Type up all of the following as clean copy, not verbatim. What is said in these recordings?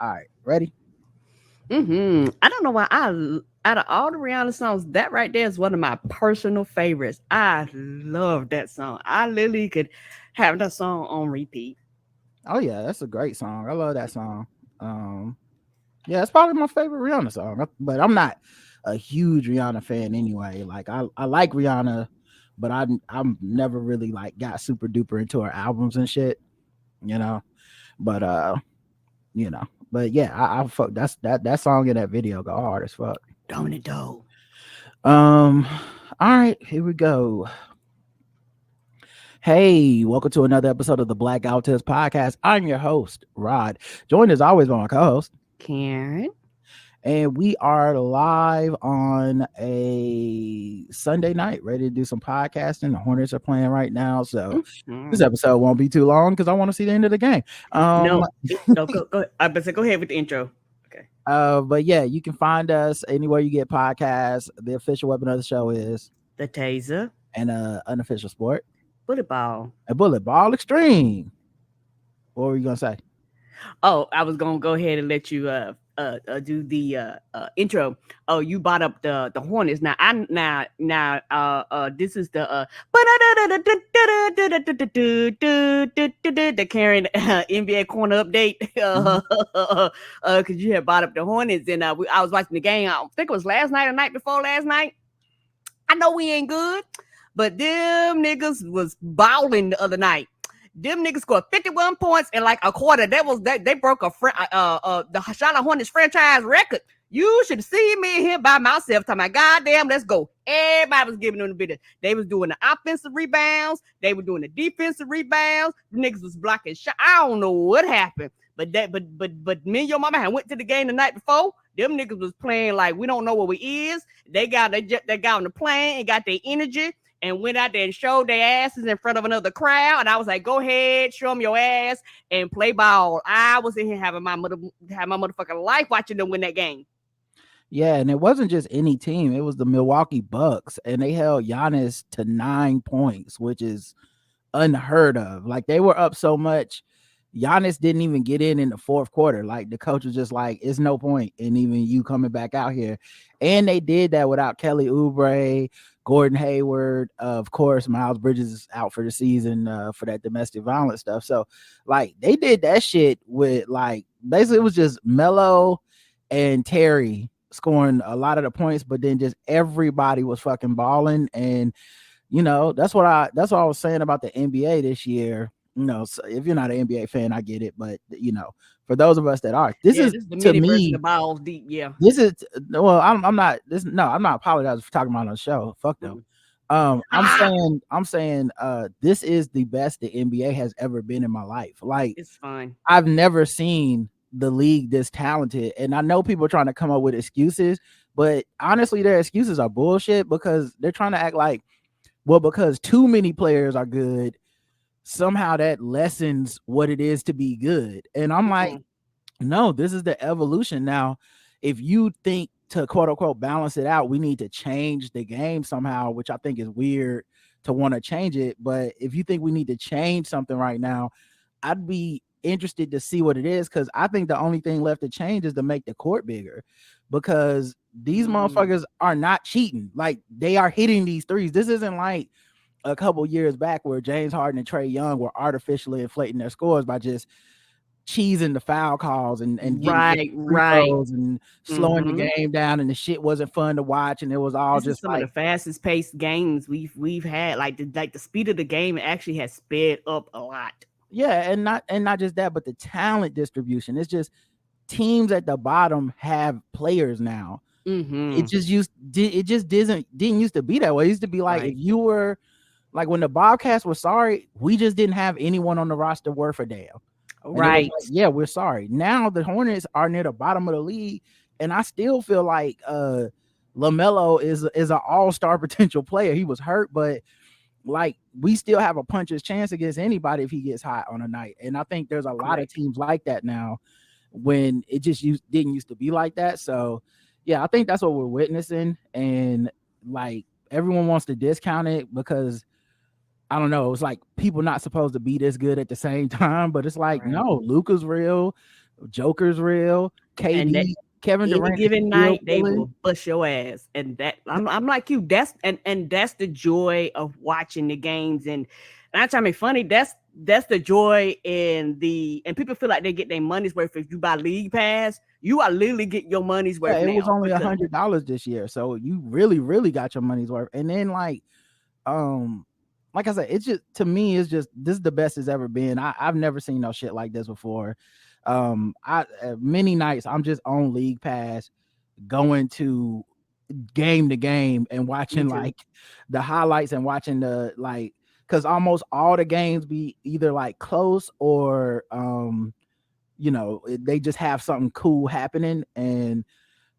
All right, ready? I don't know why out of all the Rihanna songs, that right there is one of my personal favorites. I love that song. I literally could have that song on repeat. Oh yeah, that's a great song. I love that song. Um, yeah, it's probably my favorite Rihanna song. But I'm not a huge Rihanna fan anyway. Like I like Rihanna, but I'm never really like got super duper into her albums and shit. You know, but you know, but yeah, I fuck that song in that video go hard as fuck. Dominic Doe. Um, all right, here we go. Hey, welcome to another episode of the Black Test Podcast. I'm your host, Rod, joined as always by my co-host, Karen. and we are live on a Sunday night, ready to do some podcasting. The Hornets are playing right now, so this Mhm. episode won't be too long because I want to see the end of the game. No, no, go. I better go ahead with the intro. Okay. But yeah, you can find us anywhere you get podcasts. The official weapon of the show is The taser, an unofficial sport, bullet ball. a bullet ball extreme. What were you gonna say? Oh, I was gonna go ahead and let you do the intro. Oh, you brought up the Hornets. Now I now this is the the Karen NBA corner update. Because you had brought up the Hornets, and I was watching the game. I think it was last night or night before last night. I know we ain't good, but them niggas was balling the other night. Them niggas scored 51 points in like a quarter. They broke the Charlotte Hornets franchise record. You should see me here by myself talking about, goddamn, let's go. Everybody was giving them the business. They was doing the offensive rebounds. They were doing the defensive rebounds. The niggas was blocking shot. I don't know what happened. But me and your mama had went to the game the night before. Them niggas was playing like we don't know what we is. They got on the plane and got their energy and went out there and showed their asses in front of another crowd. And I was like, go ahead, show them your ass and play ball. I was in here having my motherfucking life watching them win that game. Yeah, and it wasn't just any team. It was the Milwaukee Bucks, and they held Giannis to 9 points, which is unheard of. Like, they were up so much, Giannis didn't even get in the fourth quarter. Like, the coach was just like, it's no point in even you coming back out here. And they did that without Kelly Oubre, Gordon Hayward. Of course, Miles Bridges is out for the season for that domestic violence stuff. So, like, they did that shit with, like, basically it was just Melo and Terry scoring a lot of the points, but then just everybody was fucking balling. And that's what I was saying about the NBA this year. So if you're not an NBA fan, I get it, but for those of us that are, this is the to mini version me of balls deep. Yeah, this is well, I'm not this no, I'm not apologizing for talking about on the show. Fuck them. I'm saying this is the best the NBA has ever been in my life. Like, it's fine. I've never seen the league this talented, and I know people are trying to come up with excuses, but honestly their excuses are bullshit because they're trying to act like, well, because too many players are good, somehow that lessens what it is to be good. And I'm like, no, this is the evolution. Now, if you think to quote unquote balance it out, we need to change the game somehow, which I think is weird to want to change it. But if you think we need to change something right now, I'd be interested to see what it is, because I think the only thing left to change is to make the court bigger, because these motherfuckers are not cheating. Like, they are hitting these threes. This isn't like a couple years back where James Harden and Trae Young were artificially inflating their scores by just cheesing the foul calls and getting free throws and slowing the game down, and the shit wasn't fun to watch, and it was all This is just some of like, the fastest paced games we've had. Like the speed of the game actually has sped up a lot. yeah, and not just that, but the talent distribution. It's just teams at the bottom have players now. It just didn't used to be that way. It used to be like, if you were like, when the Bobcats were sorry, we just didn't have anyone on the roster worth a damn. Right. Like, yeah, we're sorry. Now the Hornets are near the bottom of the league, and I still feel like LaMelo is an all-star potential player. He was hurt, but like, we still have a puncher's chance against anybody if he gets hot on a night. And I think there's a lot of teams like that now, when it just didn't used to be like that. So yeah, I think that's what we're witnessing. And like, everyone wants to discount it because, I don't know, it's like people not supposed to be this good at the same time, but it's like, no, Luka's real, Joker's real. And that Kevin any Durant is given still night they will killing. bust your ass. And that I'm like you. That's the joy of watching the games. And not trying to be funny. That's the joy and people feel like they get their money's worth if you buy league pass. You are literally get your money's Yeah, worth it was now only because $100 this year, so you really, really got your money's worth. And then um, like I said, it's just to me, it's just this is the best it's ever been. I've never seen no shit like this before. I many nights I'm just on League Pass, going to game and me watching too. like the highlights and watching the like because almost all the games be either like close or they just have something cool happening. And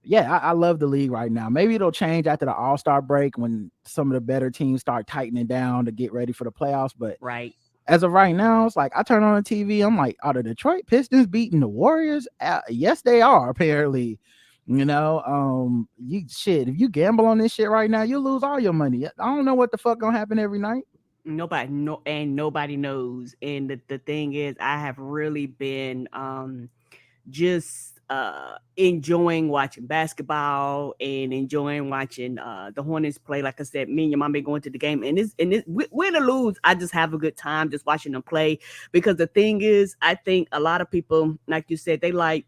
yeah, I love the league right now. Maybe it'll change after the All-Star break when some of the better teams start tightening down to get ready for the playoffs. But Right. as of right now, it's like I turn on the TV, I'm like, are the Detroit Pistons beating the Warriors? Yes, they are, apparently. You shit, if you gamble on this shit right now, you'll lose all your money. I don't know what the fuck gonna happen every night. Nobody knows. And the thing is, I have really been just enjoying watching basketball and enjoying watching the Hornets play. Like I said, me and your mom been going to the game, and win or lose, I just have a good time just watching them play. Because the thing is, I think a lot of people, like you said, they like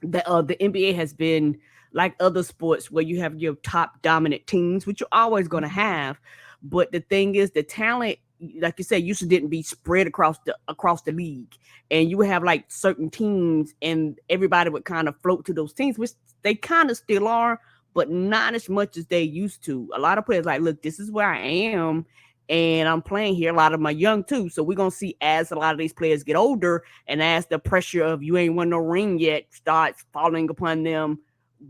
the NBA has been like other sports where you have your top dominant teams, which you're always going to have. But the thing is, the talent, like you said, used to didn't be spread across the league, and you would have like certain teams, and everybody would kind of float to those teams, which they kind of still are, but not as much as they used to. A lot of players like, look, this is where I am, and I'm playing here. A lot of them are young too, so we're gonna see as a lot of these players get older, and as the pressure of you ain't won no ring yet starts falling upon them,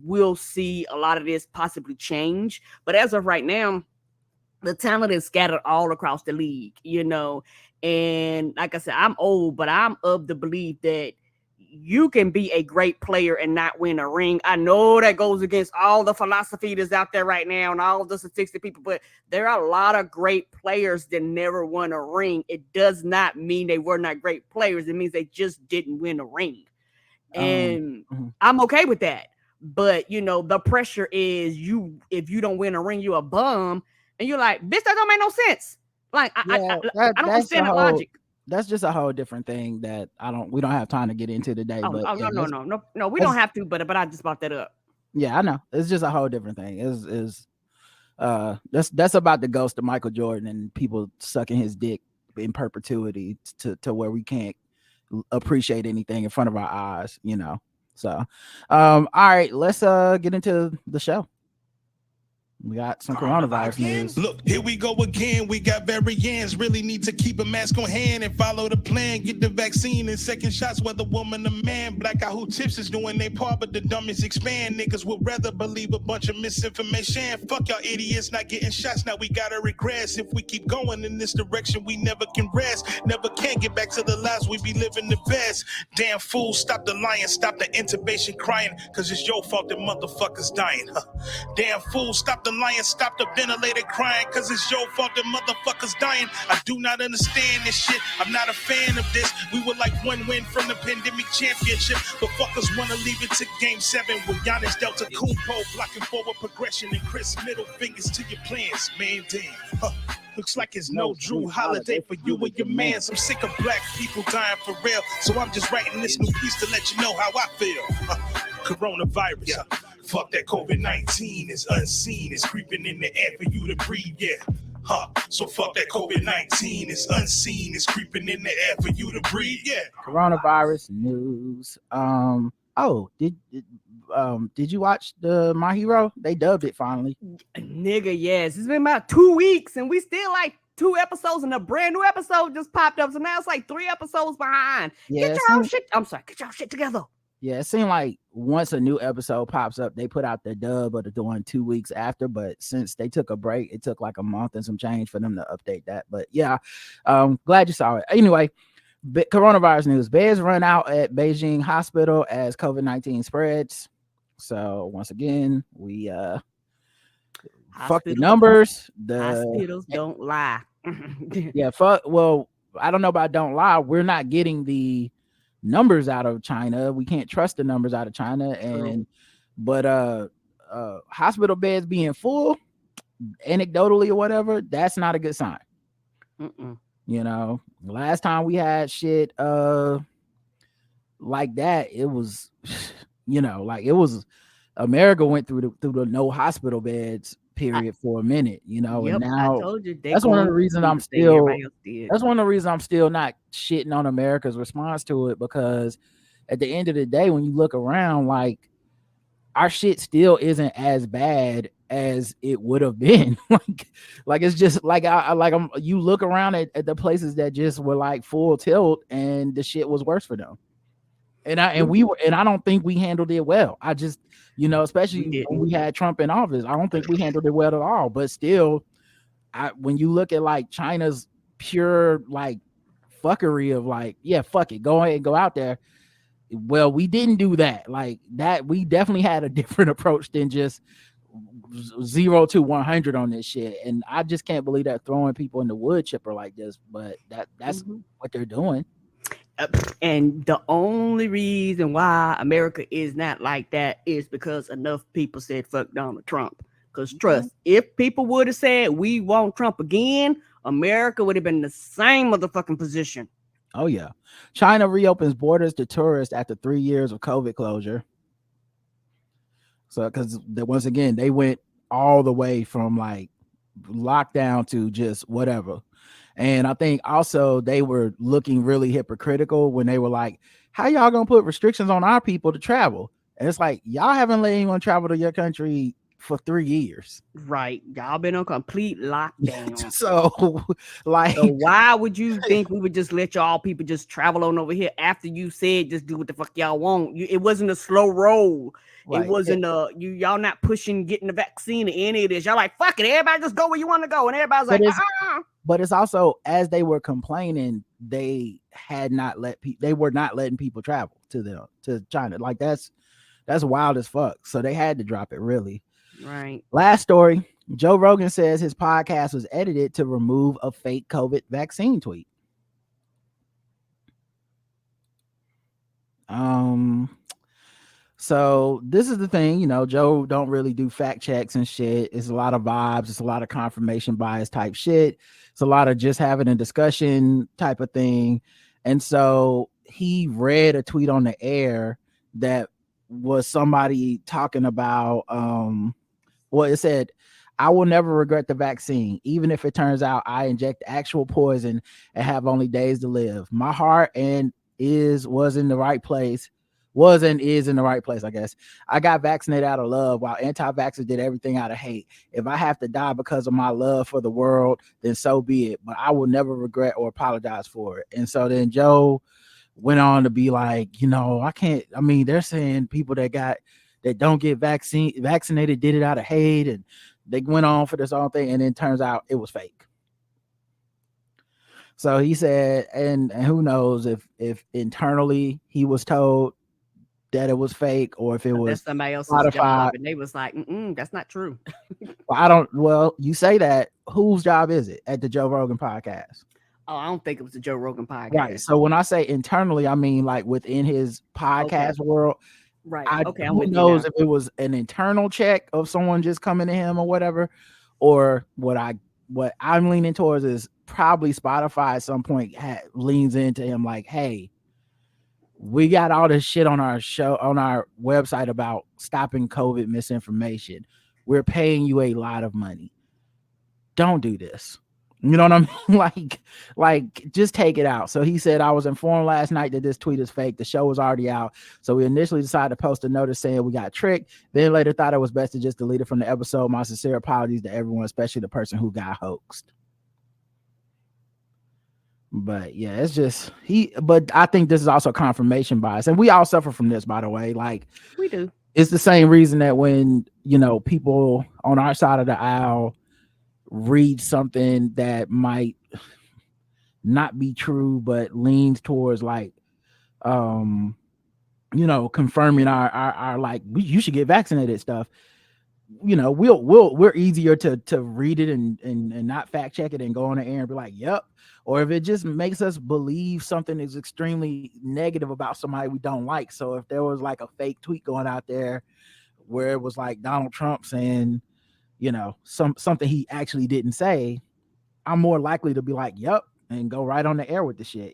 we'll see a lot of this possibly change. But as of right now, the talent is scattered all across the league. And like I said, I'm old, but I'm of the belief that you can be a great player and not win a ring. I know that goes against all the philosophy that's out there right now and all the statistics people, but there are a lot of great players that never won a ring. It does not mean they were not great players. It means they just didn't win a ring. And Mhm. I'm okay with that. But the pressure is if you don't win a ring, you a bum. And you're like, bitch, that don't make no sense. Like Yeah, I don't understand that logic. that's just a whole different thing that we don't have time to get into today. Oh, But oh yeah, no, we don't that's have to, but I just brought that up. yeah, I know. It's just a whole different thing. That's about the ghost of Michael Jordan and people sucking his dick in perpetuity to where we can't appreciate anything in front of our eyes. So all right, let's get into the show. We got some coronavirus news. Look, here we go again. We got variants. Really need to keep a mask on hand and follow the plan. Get the vaccine and second shots, whether woman or man. Black out who tips is doing their part, but the dumbest expand. Niggas would rather believe a bunch of misinformation. Fuck y'all idiots not getting shots. Now we gotta regress. If we keep going in this direction, we never can rest. Never can get back to the lives we be living the best. Damn fool, stop the lying, stop the intubation crying, cause it's your fault that motherfuckers dying. Damn fool, stop the lying, stop the ventilator crying, cause it's your fault that motherfuckers dying. I do not understand this shit, I'm not a fan of this. We were like one win from the pandemic championship, but fuckers wanna leave it to game 7 with Giannis Delta Kumpo blocking forward progression and Chris middle fingers to your plans, man, damn. Looks like it's no Drew holiday for you and your mans. I'm sick of black people dying for real, so I'm just writing this new piece to let you know how I feel. Coronavirus, fuck that COVID-19 is unseen, it's creeping in the air for you to breathe, yeah. So fuck that COVID-19 is unseen, it's creeping in the air for you to breathe, yeah. Coronavirus news. Did you watch the My Hero? They dubbed it finally. Nigga, yes. It's been about 2 weeks and we still like 2 episodes and a brand new episode just popped up. So now it's like 3 episodes behind. Yeah, Get your shit. I'm sorry. Get your shit together. Yeah, it seemed like once a new episode pops up, they put out the dub of the one 2 weeks after. But since they took a break, it took like a month and some change for them to update that. But yeah, glad you saw it. Anyway, coronavirus news. Beds run out at Beijing hospital as COVID-19 spreads. So once again, we fuck the numbers. The hospitals don't lie. Yeah, fuck. Well, I don't know about don't lie. We're not getting the numbers out of China. We can't trust the numbers out of China. True. But hospital beds being full, anecdotally or whatever, that's not a good sign. Mm-mm. You know, last time we had shit like that, it was like it was America went through the no hospital beds I, period for a minute, and yep, I now told you they that's one of going the reasons through the thing everybody else did. that's one of the reasons I'm still not shitting on America's response to it, because at the end of the day, when you look around, like, our shit still isn't as bad as it would have been. like it's just like you look around at the places that just were like full tilt, and the shit was worse for them. And I don't think we handled it well. I just, We especially when didn't. we had Trump in office, I don't think we handled it well at all. But still, when you look at like China's pure like fuckery of like, yeah, fuck it, go ahead and go out there. Well, we didn't do that. Like that, we definitely had a different approach than just 0 to 100 on this shit. And I just can't believe that throwing people in the wood chipper like this. But that's Mhm. what they're doing. And the only reason why America is not like that is because enough people said fuck Donald Trump. Because trust, if people would have said we want Trump again, America would have been in the same motherfucking position. Oh yeah, China reopens borders to tourists after 3 years of COVID closure. So because once again they went all the way from like lockdown to just whatever. And I think also they were looking really hypocritical when they were like, how y'all gonna put restrictions on our people to travel? And it's like, y'all haven't let anyone travel to your country for 3 years. Right. Y'all been on complete lockdown. So like, So why would you think we would just let y'all people just travel on over here after you said just do what the fuck y'all want? It wasn't a slow roll. It right, wasn't y'all not pushing getting the vaccine or any of this. Y'all like fuck it, everybody just go where you want to go, and everybody's but like, it's but it's also, as they were complaining, they had not they were not letting people travel to China. Like that's wild as fuck. So they had to drop it, really. Right. Last story. Joe Rogan says his podcast was edited to remove a fake COVID vaccine tweet. So this is the thing, Joe don't really do fact checks and shit. It's a lot of vibes. It's a lot of confirmation bias type shit. It's a lot of just having a discussion type of thing. And so he read a tweet on the air that was somebody talking about, well, it said, I will never regret the vaccine, even if it turns out I inject actual poison and have only days to live. My heart was in the right place. Was and is in the right place, I guess. I got vaccinated out of love, while anti-vaxxers did everything out of hate. If I have to die because of my love for the world, then so be it. But I will never regret or apologize for it. And so then Joe went on to be like, I can't. I mean, they're saying people that don't get vaccinated did it out of hate, and they went on for this whole thing, and then turns out it was fake. So he said, and who knows if internally he was told that it was fake, or if it was That's somebody else's modified. job, and they was like, that's not true. Well, you say that. Whose job is it at the Joe Rogan podcast? Oh, I don't think it was the Joe Rogan podcast. Right. So when I say internally, I mean like within his podcast world. Right. Okay. I'm Who with knows you if it was an internal check of someone just coming to him or whatever, or what I'm leaning towards is probably Spotify at some point leans into him like, hey, we got all this shit on our website about stopping COVID misinformation. We're paying you a lot of money. Don't do this. You know what I mean? Like just take it out. So he said, I was informed last night that this tweet is fake. The show was already out. So we initially decided to post a notice saying we got tricked. Then later thought it was best to just delete it from the episode. My sincere apologies to everyone, especially the person who got hoaxed. But yeah, it's just but I think this is also confirmation bias. And we all suffer from this, by the way. Like we do. It's the same reason that when, people on our side of the aisle read something that might not be true, but leans towards like, confirming our like, you should get vaccinated stuff. we're easier to read it and not fact check it and go on the air and be like, yep. Or if it just makes us believe something is extremely negative about somebody we don't like. So if there was like a fake tweet going out there where it was like Donald Trump saying, something he actually didn't say, I'm more likely to be like, yep, and go right on the air with the shit.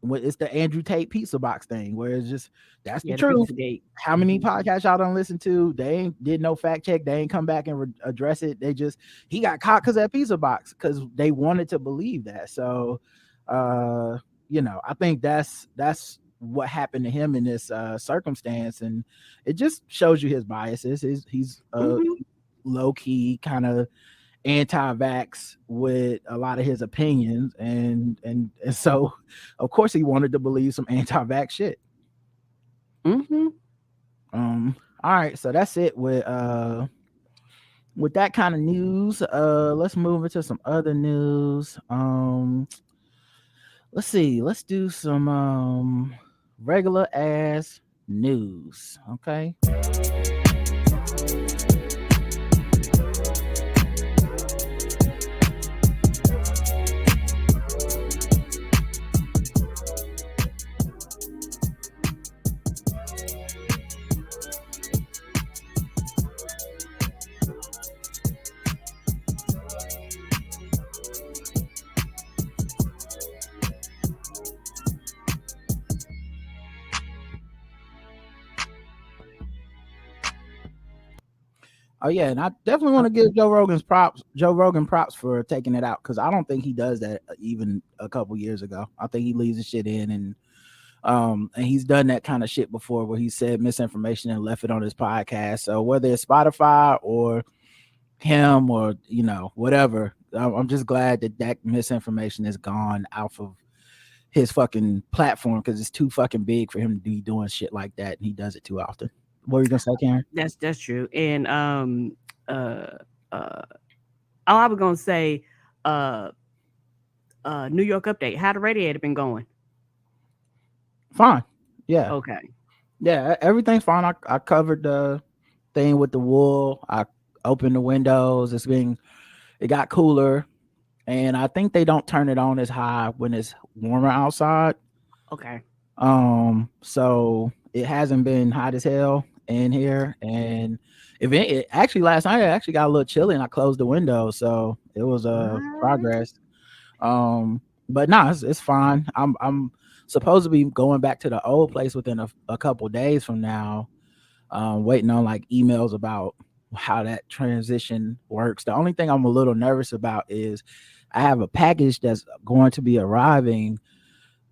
It's the Andrew Tate pizza box thing where it's just that's the Yeah, the truth. pizza gate. How many podcasts y'all don't listen to? They ain't did no fact check. They ain't come back and address it. He got caught because of that pizza box because they wanted to believe that. So, I think that's what happened to him in this circumstance, and it just shows you his biases. He's Mm-hmm. low key kind of anti-vax with a lot of his opinions, and so of course he wanted to believe some anti-vax shit. Mm-hmm. All right, so that's it with that kind of news. Let's move into some other news. Let's see, let's do some regular ass news. Okay. Oh yeah, and I definitely want to give Joe Rogan props for taking it out because I don't think he does that even a couple years ago. I think he leaves the shit in, and he's done that kind of shit before where he said misinformation and left it on his podcast. So whether it's Spotify or him or whatever, I'm just glad that misinformation is gone out of his fucking platform because it's too fucking big for him to be doing shit like that, and he does it too often. What were you gonna say, Karen? That's true. And uh uh oh, I was gonna say uh New York update. How the radiator been going? Fine. Yeah. Okay. Yeah, everything's fine. I covered the thing with the wool. I opened the windows. It got cooler, and I think they don't turn it on as high when it's warmer outside. Okay. So it hasn't been hot as hell in here, and if it actually last night it actually got a little chilly, and I closed the window, so it was What? progress. But no, it's fine. I'm supposed to be going back to the old place within a couple days from now. Waiting on like emails about how that transition works. The only thing I'm a little nervous about is I have a package that's going to be arriving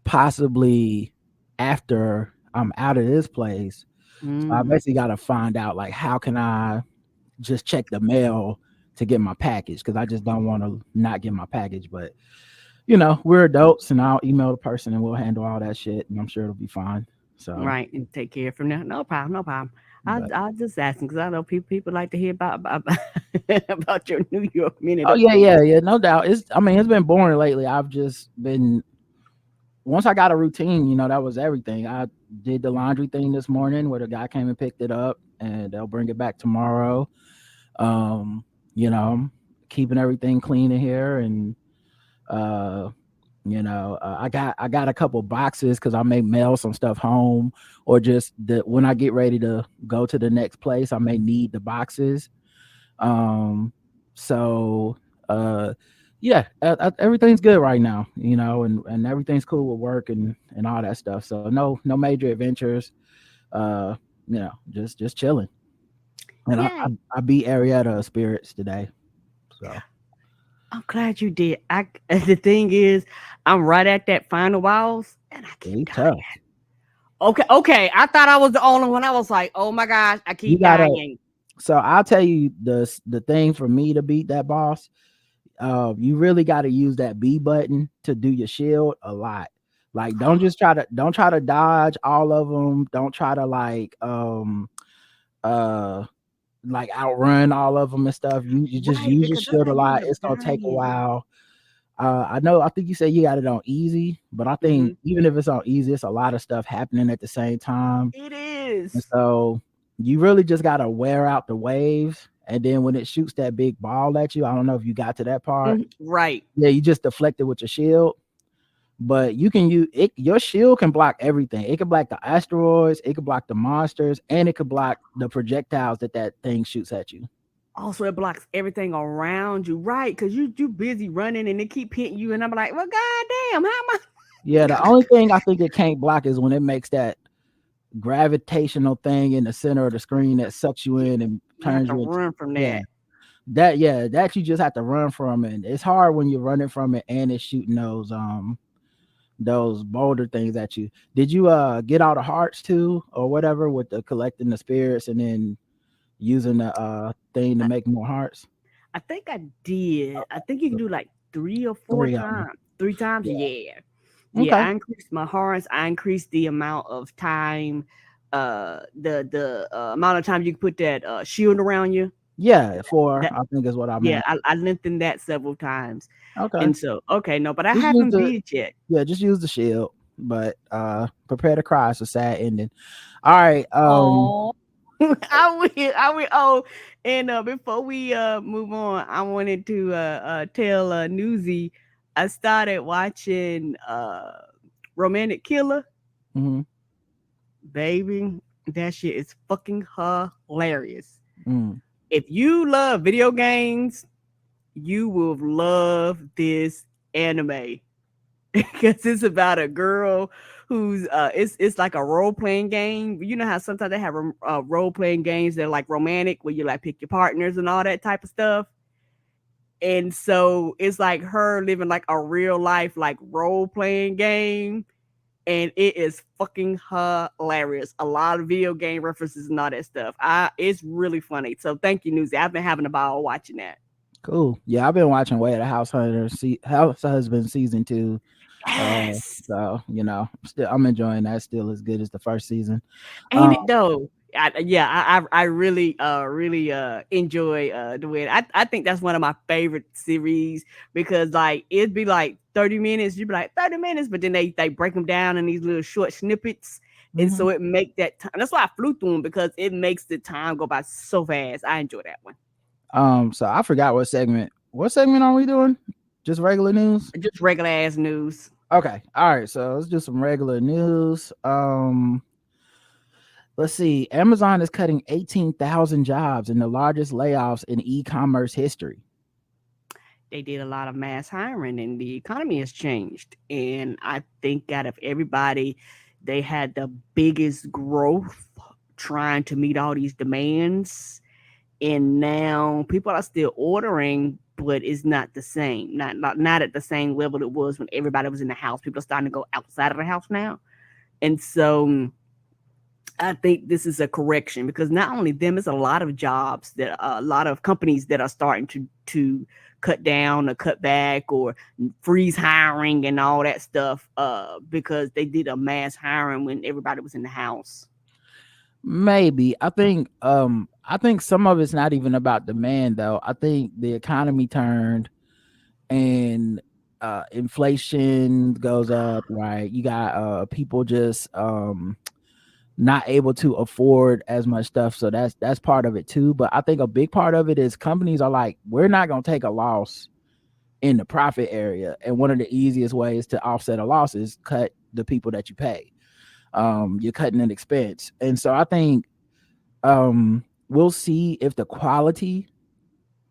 possibly after I'm out of this place. So I Mm. basically got to find out like how can I just check the mail to get my package because I just don't want to not get my package. But we're adults, and I'll email the person and we'll handle all that shit, and I'm sure it'll be fine. So, Right, and take care from there. No problem, no problem. but I just asking because I know people like to hear about about your New York minute oh yeah, update. yeah, yeah, no doubt. It's been boring lately. I've just been once I got a routine, that was everything. I did the laundry thing this morning where the guy came and picked it up and they'll bring it back tomorrow. Um, I'm keeping everything clean in here and uh I got a couple boxes because I may mail some stuff home or just when I get ready to go to the next place, I may need the boxes. Um, so yeah, everything's good right now, and everything's cool with work and all that stuff. So no major adventures. Uh, just chilling. And Yay! I beat Arietta spirits today. So I'm glad you did. The thing is, I'm right at that final walls, and I keep it's dying. tough. Okay. I thought I was the only one. I was like, oh my gosh, I You keep gotta. dying. So I'll tell you the thing for me to beat that boss. You really got to use that B button to do your shield a lot. Like don't try to dodge all of them. Don't try to uh outrun all of them and stuff. You just Right, use your because that's shield how a you lot. end up It's gonna take a dying. while. I think you said you got it on easy, but I think Hmm. even if it's on easy, it's a lot of stuff happening at the same time. It And is. so you really just gotta wear out the waves, and then when it shoots that big ball at you, I don't know if you got to that part. Right. Yeah, you just deflect it with your shield. But you can use it. Your shield can block everything. It can block the asteroids. It can block the monsters, and it can block the projectiles that thing shoots at you. Also, it blocks everything around you, right? Because you busy running and they keep hitting you, and I'm like, well, goddamn, how am I? Yeah, the only thing I think it can't block is when it makes that gravitational thing in the center of the screen that sucks you in and You have turns to you into, run from yeah. that. That you just have to run from it. It's hard when you're running from it and it's shooting those boulder things at you. Did you get all the hearts too or whatever with the collecting the spirits and then using the thing to I, make more hearts? I think I did. I think you can So do like 3 or 4 three of them. times. 3 times, Yeah. yeah. Yeah, Okay. I increased my hearts. I increased the amount of time, the amount of time you can put that shield around you. Yeah, four, That I think is what I Yeah, meant. I lengthened that several times. Okay. And so, okay, no, but I Just use haven't the beat it yet. yeah, just use the shield. But prepare to cry. It's a sad ending. All right. Oh, I will. Oh, and before we move on, I wanted to tell Newsy I started watching Romantic Killer. Mhm, Baby, that shit is fucking hilarious. mm, If you love video games, you will love this anime. Because it's about a girl who's it's like a role playing game. You know how sometimes they have role playing games that are like romantic, where you like pick your partners and all that type of stuff. And so it's like her living like a real life like role playing game, and it is fucking hilarious. A lot of video game references and all that stuff. It's really funny. So thank you, Newsy. I've been having a ball watching that. cool. Yeah, I've been watching Way of the House Husband season 2. Yes. So still I'm enjoying that. Still as good as the first season. Ain't Um, it though? I really really enjoy the way I think that's one of my favorite series, because like it'd be like 30 minutes, you'd be like 30 minutes, but then they break them down in these little short snippets, and mhm. so it make that time. That's why I flew through them, because it makes the time go by so fast. I enjoy that one. So I forgot what segment. What segment are we doing? Just regular news? Just regular ass news. Okay. All right. So let's do some regular news. Let's see. Amazon is cutting 18,000 jobs in the largest layoffs in e-commerce history. They did a lot of mass hiring, and the economy has changed. And I think out of everybody, they had the biggest growth trying to meet all these demands. And now people are still ordering, but it's not the same. Not at the same level it was when everybody was in the house. People are starting to go outside of the house now. And so I think this is a correction, because not only them, it's a lot of jobs that a lot of companies that are starting to cut down or cut back or freeze hiring and all that stuff, because they did a mass hiring when everybody was in the house. Maybe. I think some of it's not even about demand though. I think the economy turned and inflation goes up, right? You got people just not able to afford as much stuff. So that's part of it too. But I think a big part of it is companies are like, we're not gonna take a loss in the profit area. And one of the easiest ways to offset a loss is cut the people that you pay. You're cutting an expense. And so I think we'll see if the quality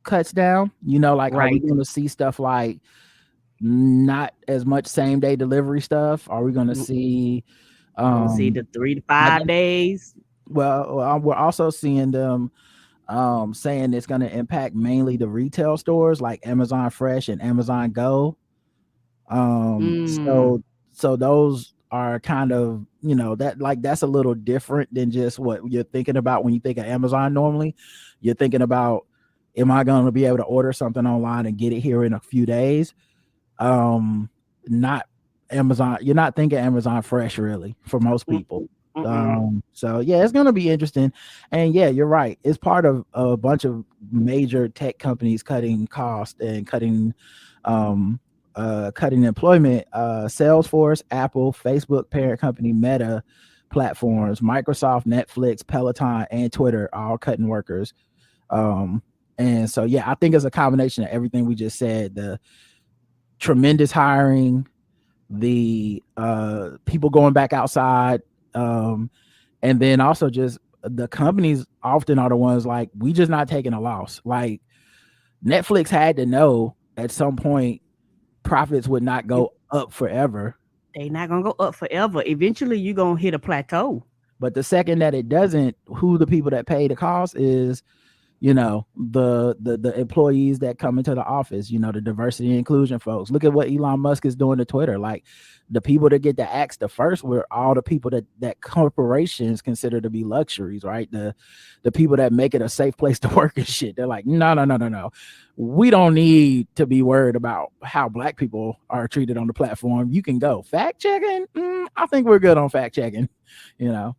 cuts down. Like, are we Right. going to see stuff like not as much same day delivery stuff? Are we going to see We're gonna see the three to I five guess, days. we're also seeing them saying it's going to impact mainly the retail stores like Amazon Fresh and Amazon Go. Mm, So those are kind of, that like that's a little different than just what you're thinking about when you think of Amazon normally. You're thinking about, am I going to be able to order something online and get it here in a few days? Not Amazon. You're not thinking Amazon Fresh really for most people. mm, mm. So yeah, it's gonna be interesting. And yeah, you're right. It's part of a bunch of major tech companies cutting cost and cutting employment. Salesforce, Apple, Facebook parent company Meta platforms. Microsoft, Netflix, Peloton, and Twitter are all cutting workers. Um, and so yeah, I think it's a combination of everything we just said. The tremendous hiring, the people going back outside, and then also just the companies often are the ones like, we just not taking a loss. Like Netflix had to know at some point profits would not go up forever. They not gonna go up forever. Eventually, you gonna hit a plateau. But the second that it doesn't, who the people that pay the cost is, the employees that come into the office, the diversity and inclusion folks. Look at what Elon Musk is doing to Twitter. Like the people that get the axe the first were all the people that corporations consider to be luxuries, right? The people that make it a safe place to work and shit. They're like, no. We don't need to be worried about how black people are treated on the platform. You can go fact checking. I think we're good on fact checking, you know.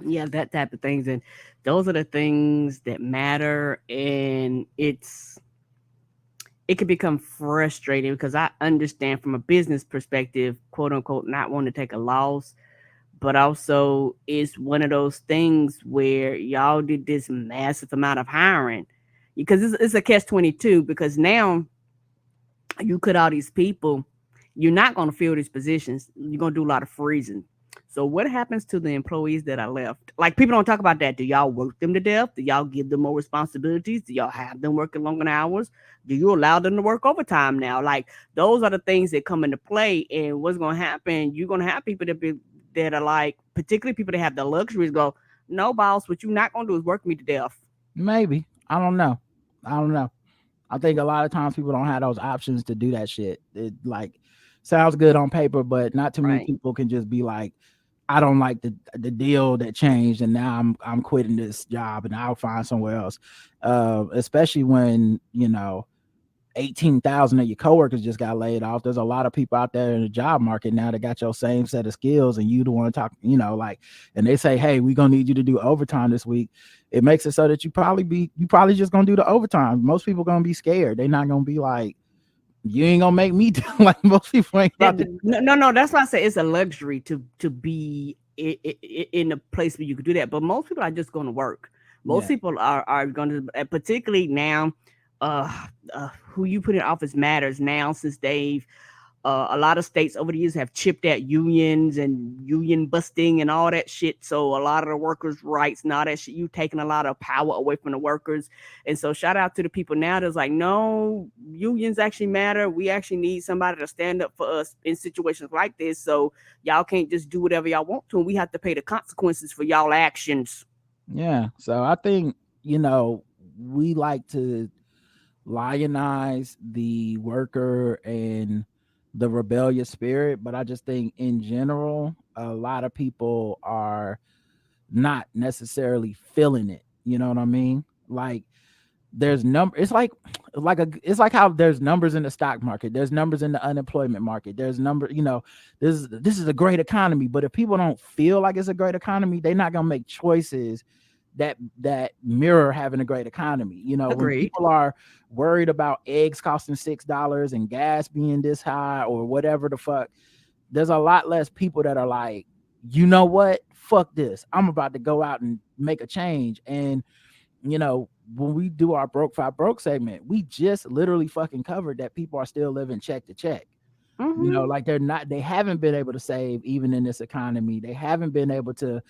Yeah, that type of things, and those are the things that matter. And it can become frustrating because I understand from a business perspective, quote unquote, not wanting to take a loss, but also it's one of those things where y'all did this massive amount of hiring because it's a catch-22, because now you cut all these people, you're not going to fill these positions. You're going to do a lot of freezing. So what happens to the employees that are left? Like, people don't talk about that. Do y'all work them to death? Do y'all give them more responsibilities? Do y'all have them working longer hours? Do you allow them to work overtime now? Like, those are the things that come into play. And what's going to happen? You're going to have people that are like, particularly people that have the luxuries, go, no, boss, what you're not going to do is work me to death. Maybe. I don't know. I think a lot of times people don't have those options to do that shit. It like sounds good on paper, but not too many Right. people can just be like, I don't like the deal that changed, and now I'm quitting this job and I'll find somewhere else. Especially when 18,000 of your coworkers just got laid off. There's a lot of people out there in the job market now that got your same set of skills, and you don't want to talk, like, and they say, hey, we're gonna need you to do overtime this week. It makes it so that you probably just gonna do the overtime. Most people gonna be scared. They're not gonna be like, you ain't gonna make me do, like most people ain't about to. No. That's why I say it's a luxury to be in a place where you could do that. But most people are just going to work. Most people are going to, particularly now, who you put in office matters now, since they've a lot of states over the years have chipped at unions and union busting and all that shit. So a lot of the workers' rights and all that shit, you've taken a lot of power away from the workers. And so shout out to the people now that's like, no, unions actually matter. We actually need somebody to stand up for us in situations like this. So y'all can't just do whatever y'all want to, and we have to pay the consequences for y'all actions. Yeah. So I think, we like to lionize the worker and the rebellious spirit, but I just think in general a lot of people are not necessarily feeling it. You know what I mean? Like there's it's like how there's numbers in the stock market, there's numbers in the unemployment market, there's this is a great economy, but if people don't feel like it's a great economy, they're not going to make choices that mirror having a great economy. When Agreed. people are worried about eggs costing $6 and gas being this high or whatever the fuck, there's a lot less people that are like, you know what, fuck this, I'm about to go out and make a change. And when we do our broke five broke segment, we just literally fucking covered that people are still living check to check. Like they haven't been able to save even in this economy. They haven't been able to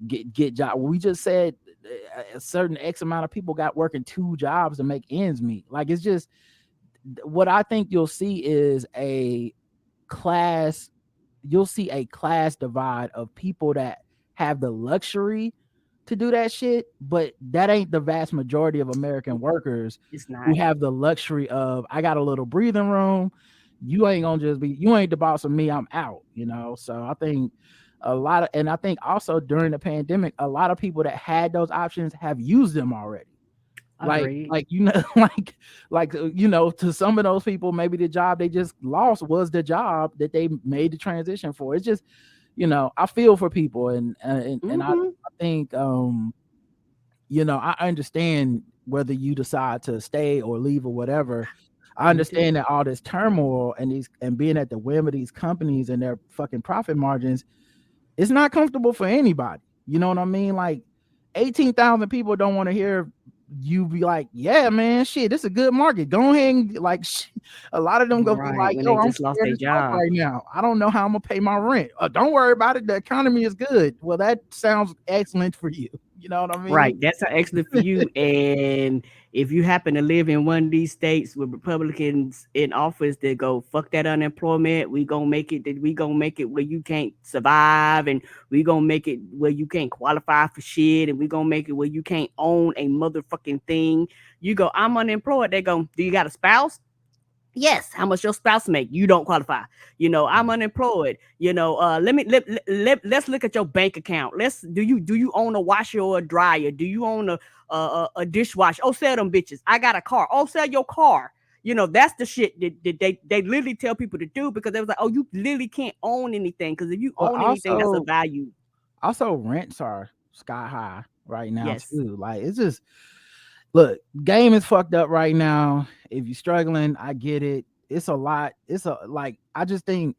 get job. We just said a certain X amount of people got working 2 jobs to make ends meet. Like, it's just what I think you'll see is you'll see a class divide of people that have the luxury to do that shit, but that ain't the vast majority of American workers It's not. who have the luxury of, I got a little breathing room. You ain't the boss of me, I'm out, So I think and I think also during the pandemic, a lot of people that had those options have used them already. Agreed. Like to some of those people, maybe the job they just lost was the job that they made the transition for. It's just, I feel for people, and I think I understand whether you decide to stay or leave or whatever. I understand that all this turmoil and being at the whim of these companies and their fucking profit margins, it's not comfortable for anybody. You know what I mean? Like 18,000 people don't want to hear you be like, yeah, man, shit, this is a good market. Go ahead and like, a lot of them go be Right, like, when yo, they I'm just lost scared their as fuck job. right now. I don't know how I'm gonna pay my rent. Don't worry about it. The economy is good. Well, that sounds excellent for you. You know what I mean? Right, that's excellent for you. And if you happen to live in one of these states with Republicans in office that go fuck that unemployment, we gonna make it where you can't survive, and we gonna make it where you can't qualify for shit, and we gonna make it where you can't own a motherfucking thing. You go, I'm unemployed. They go, do you got a spouse? Yes. How much your spouse make? You don't qualify. I'm unemployed. Let's look at your bank account. Do you own a washer or a dryer? Do you own a dishwasher? Oh, sell them bitches. I got a car. Oh, sell your car. That's the shit that they literally tell people to do, because they was like, oh, you literally can't own anything, because if you But own anything, that's a value. also rents are sky high right now Yes. too. Like it's just look, game is fucked up right now. If you're struggling, I get it. It's a lot. It's a like I just think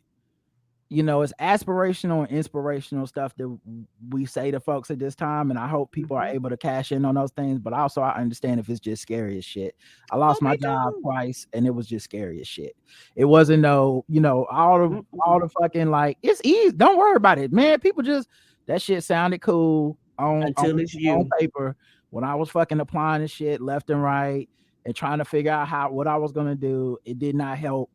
it's aspirational and inspirational stuff that we say to folks at this time, and I hope people are Hmm. able to cash in on those things. But also, I understand if it's just scary as shit. I Oh, lost my me job too. twice, and it was just scary as shit. It wasn't no, all Mm-mm. the fucking like it's easy. Don't worry about it, man. People just that shit sounded cool on Until it's on you. paper when I was fucking applying this shit left and right and trying to figure out what I was gonna do. It did not help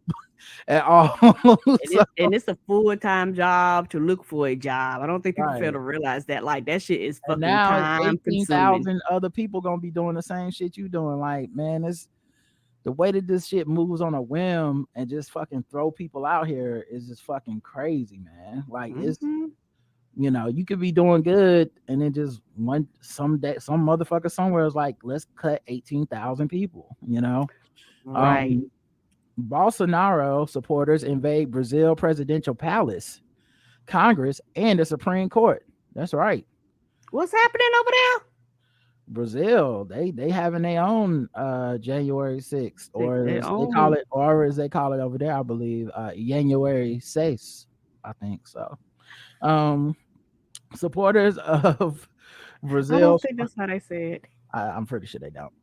at all. And So, it's a full-time job to look for a job. I don't think people fail right. to realize that. Like, that shit is And fucking now it's time consuming. 18,000 other people gonna be doing the same shit you doing. Like, man, it's the way that this shit moves on a whim and just fucking throw people out here is just fucking crazy, man. Like it's Hmm. you could be doing good and then just one some day some motherfucker somewhere is like, let's cut 18,000 people. Right. Um Bolsonaro supporters invade Brazil presidential palace, Congress, and the Supreme Court. That's right. What's happening over there? Brazil, they having their own January 6th, or They as they call own. it, or as they call it over there, I believe, January 6th. I think so. Um Supporters of I don't Brazil's think that's how they say it. I'm pretty sure they don't.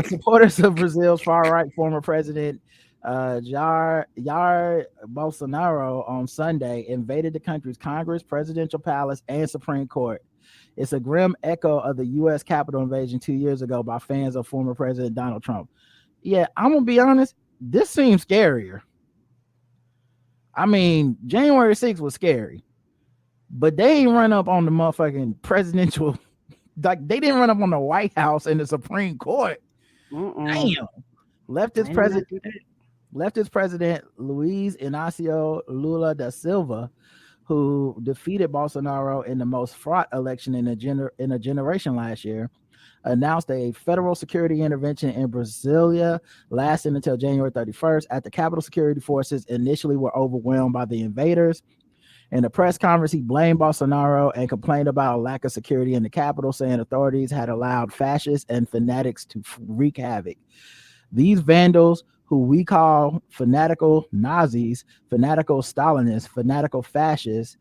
Supporters of Brazil's far right former president Jair Bolsonaro on Sunday invaded the country's Congress, presidential palace, and Supreme Court. It's a grim echo of the U.S. Capitol invasion 2 years ago by fans of former President Donald Trump. Yeah, I'm gonna be honest. This seems scarier. I mean, January 6th was scary, but they ain't run up on the motherfucking presidential. Like they didn't run up on the White House and the Supreme Court. Mm-mm. Damn. Leftist They did not president do that. Leftist President Luiz Inácio Lula da Silva, who defeated Bolsonaro in the most fraught election in a generation last year, announced a federal security intervention in Brasilia lasting until January 31st. After Capitol security forces initially were overwhelmed by the invaders. In a press conference, he blamed Bolsonaro and complained about a lack of security in the Capitol, saying authorities had allowed fascists and fanatics to wreak havoc. These vandals, who we call fanatical Nazis, fanatical Stalinists, fanatical fascists,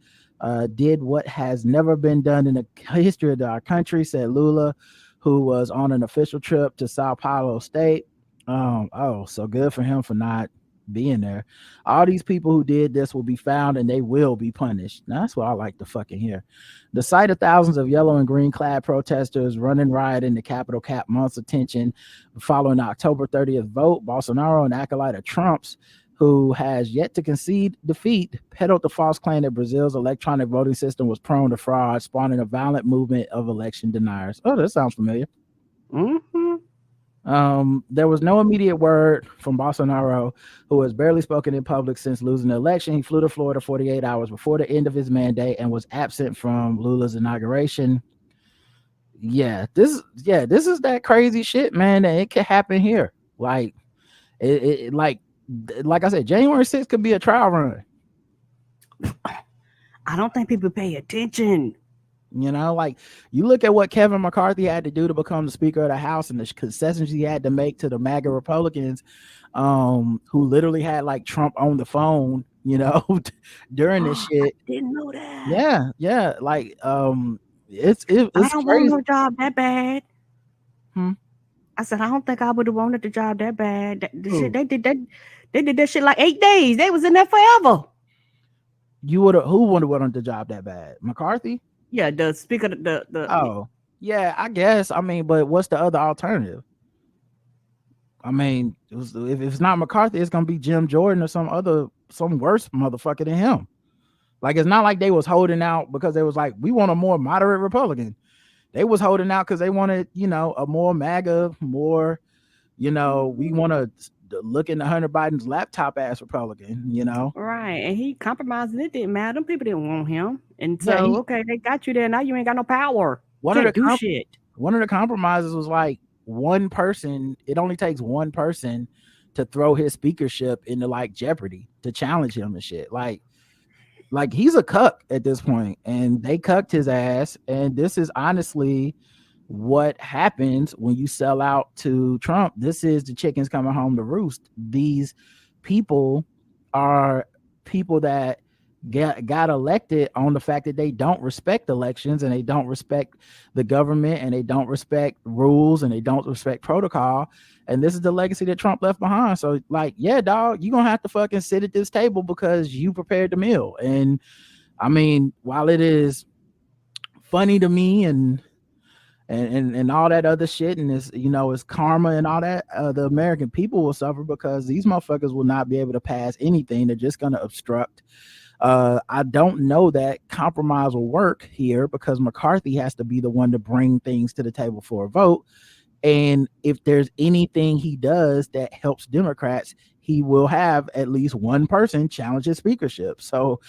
did what has never been done in the history of our country, said Lula, who was on an official trip to Sao Paulo State. So good for him for not being there. All these people who did this will be found and they will be punished. Now, that's what I like to fucking hear. The sight of thousands of yellow and green clad protesters running riot in the Capitol capped month's attention following the October 30th vote. Bolsonaro, an acolyte of Trump's, who has yet to concede defeat, peddled the false claim that Brazil's electronic voting system was prone to fraud, spawning a violent movement of election deniers. Oh, that sounds familiar. Mm-hmm. There was no immediate word from Bolsonaro, who has barely spoken in public since losing the election. He flew to Florida 48 hours before the end of his mandate and was absent from Lula's inauguration. This is that crazy shit, man. That it could happen here. Like like I said, January 6th could be a trial run. I don't think people pay attention. Like you look at what Kevin McCarthy had to do to become the Speaker of the House and the concessions he had to make to the MAGA Republicans, who literally had like Trump on the phone, during this I shit. didn't know that. Yeah, like I it's don't want crazy. no job that bad. Hmm. I said, I don't think I would have wanted the job that bad. The shit Who they did that shit like 8 days. They was in there forever. you would have? Who would have wanted the job that bad? McCarthy? Yeah, the speaker, the Oh, yeah, I guess. I mean, but what's the other alternative? I mean, if it's not McCarthy, it's gonna be Jim Jordan or some worse motherfucker than him. Like it's not like they was holding out because they was like, we want a more moderate Republican. They was holding out because they wanted, a more MAGA, more, we want to look into Hunter Biden's laptop ass Republican. right, and he compromised, and it didn't matter. Them people didn't want him, and Yeah, so okay, they got you there. Now you ain't got no power. one of the Can't do shit. one of the compromises was like one person. It only takes one person to throw his speakership into like jeopardy to challenge him and shit. Like he's a cuck at this point, and they cucked his ass. And this is honestly what happens when you sell out to Trump. This is the chickens coming home to roost. These people are people that got elected on the fact that they don't respect elections, and they don't respect the government, and they don't respect rules, and they don't respect protocol. And this is the legacy that Trump left behind. So like, yeah, dog, you're gonna have to fucking sit at this table because you prepared the meal. And I mean, while it is funny to me and all that other shit, and it's karma and all that, the American people will suffer because these motherfuckers will not be able to pass anything. They're just going to obstruct. I don't know that compromise will work here because McCarthy has to be the one to bring things to the table for a vote. And if there's anything he does that helps Democrats, he will have at least one person challenge his speakership. So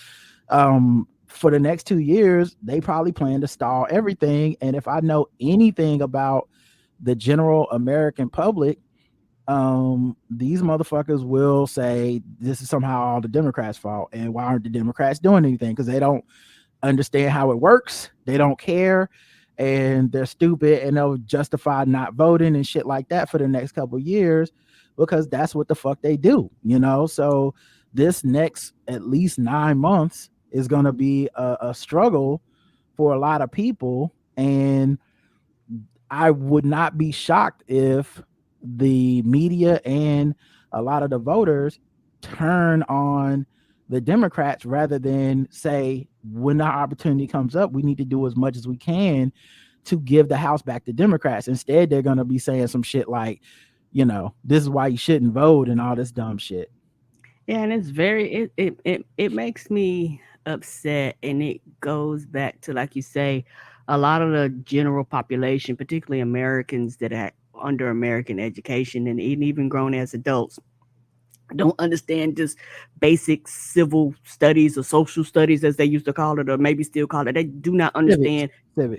for the next 2 years, they probably plan to stall everything. And if I know anything about the general American public, these motherfuckers will say this is somehow all the Democrats' fault. And why aren't the Democrats doing anything? Because they don't understand how it works. They don't care. And they're stupid, and they'll justify not voting and shit like that for the next couple of years because that's what the fuck they do, So this next at least 9 months is going to be a struggle for a lot of people. And I would not be shocked if the media and a lot of the voters turn on the Democrats rather than say, when the opportunity comes up, we need to do as much as we can to give the House back to Democrats. Instead, they're going to be saying some shit like, this is why you shouldn't vote and all this dumb shit. Yeah, and it's very it makes me upset, and it goes back to, like you say, a lot of the general population, particularly Americans that are under American education and even grown as adults, don't understand just basic civil studies or social studies, as they used to call it, or maybe still call it. They do not understand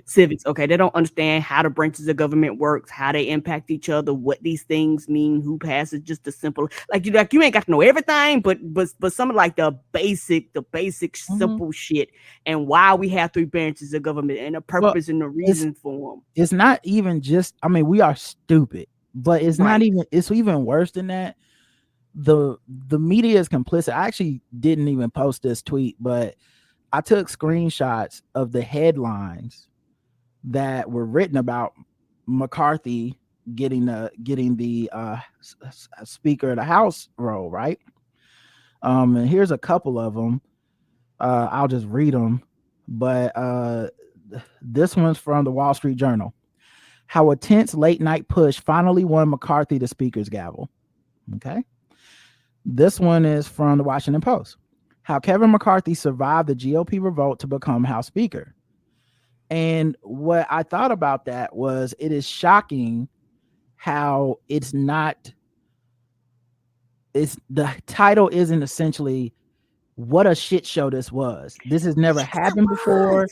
civics. Okay, they don't understand how the branches of government works, how they impact each other, what these things mean, who passes. Just a simple, like you ain't got to know everything, but some of like the basic simple shit, and why we have three branches of government and the purpose and the reason for them. It's not even just, I mean, we are stupid, but it's not even, it's even worse than that. The media is complicit. I actually didn't even post this tweet, but I took screenshots of the headlines that were written about McCarthy getting the Speaker of the House role, right? And here's a couple of them. I'll just read them, but this one's from the Wall Street Journal. How a tense late night push finally won McCarthy the Speaker's gavel. Okay. This one is from the Washington Post. How Kevin McCarthy survived the GOP revolt to become House Speaker. And what I thought about that was, it is shocking how it's the title isn't essentially what a shit show this was. This has never happened before.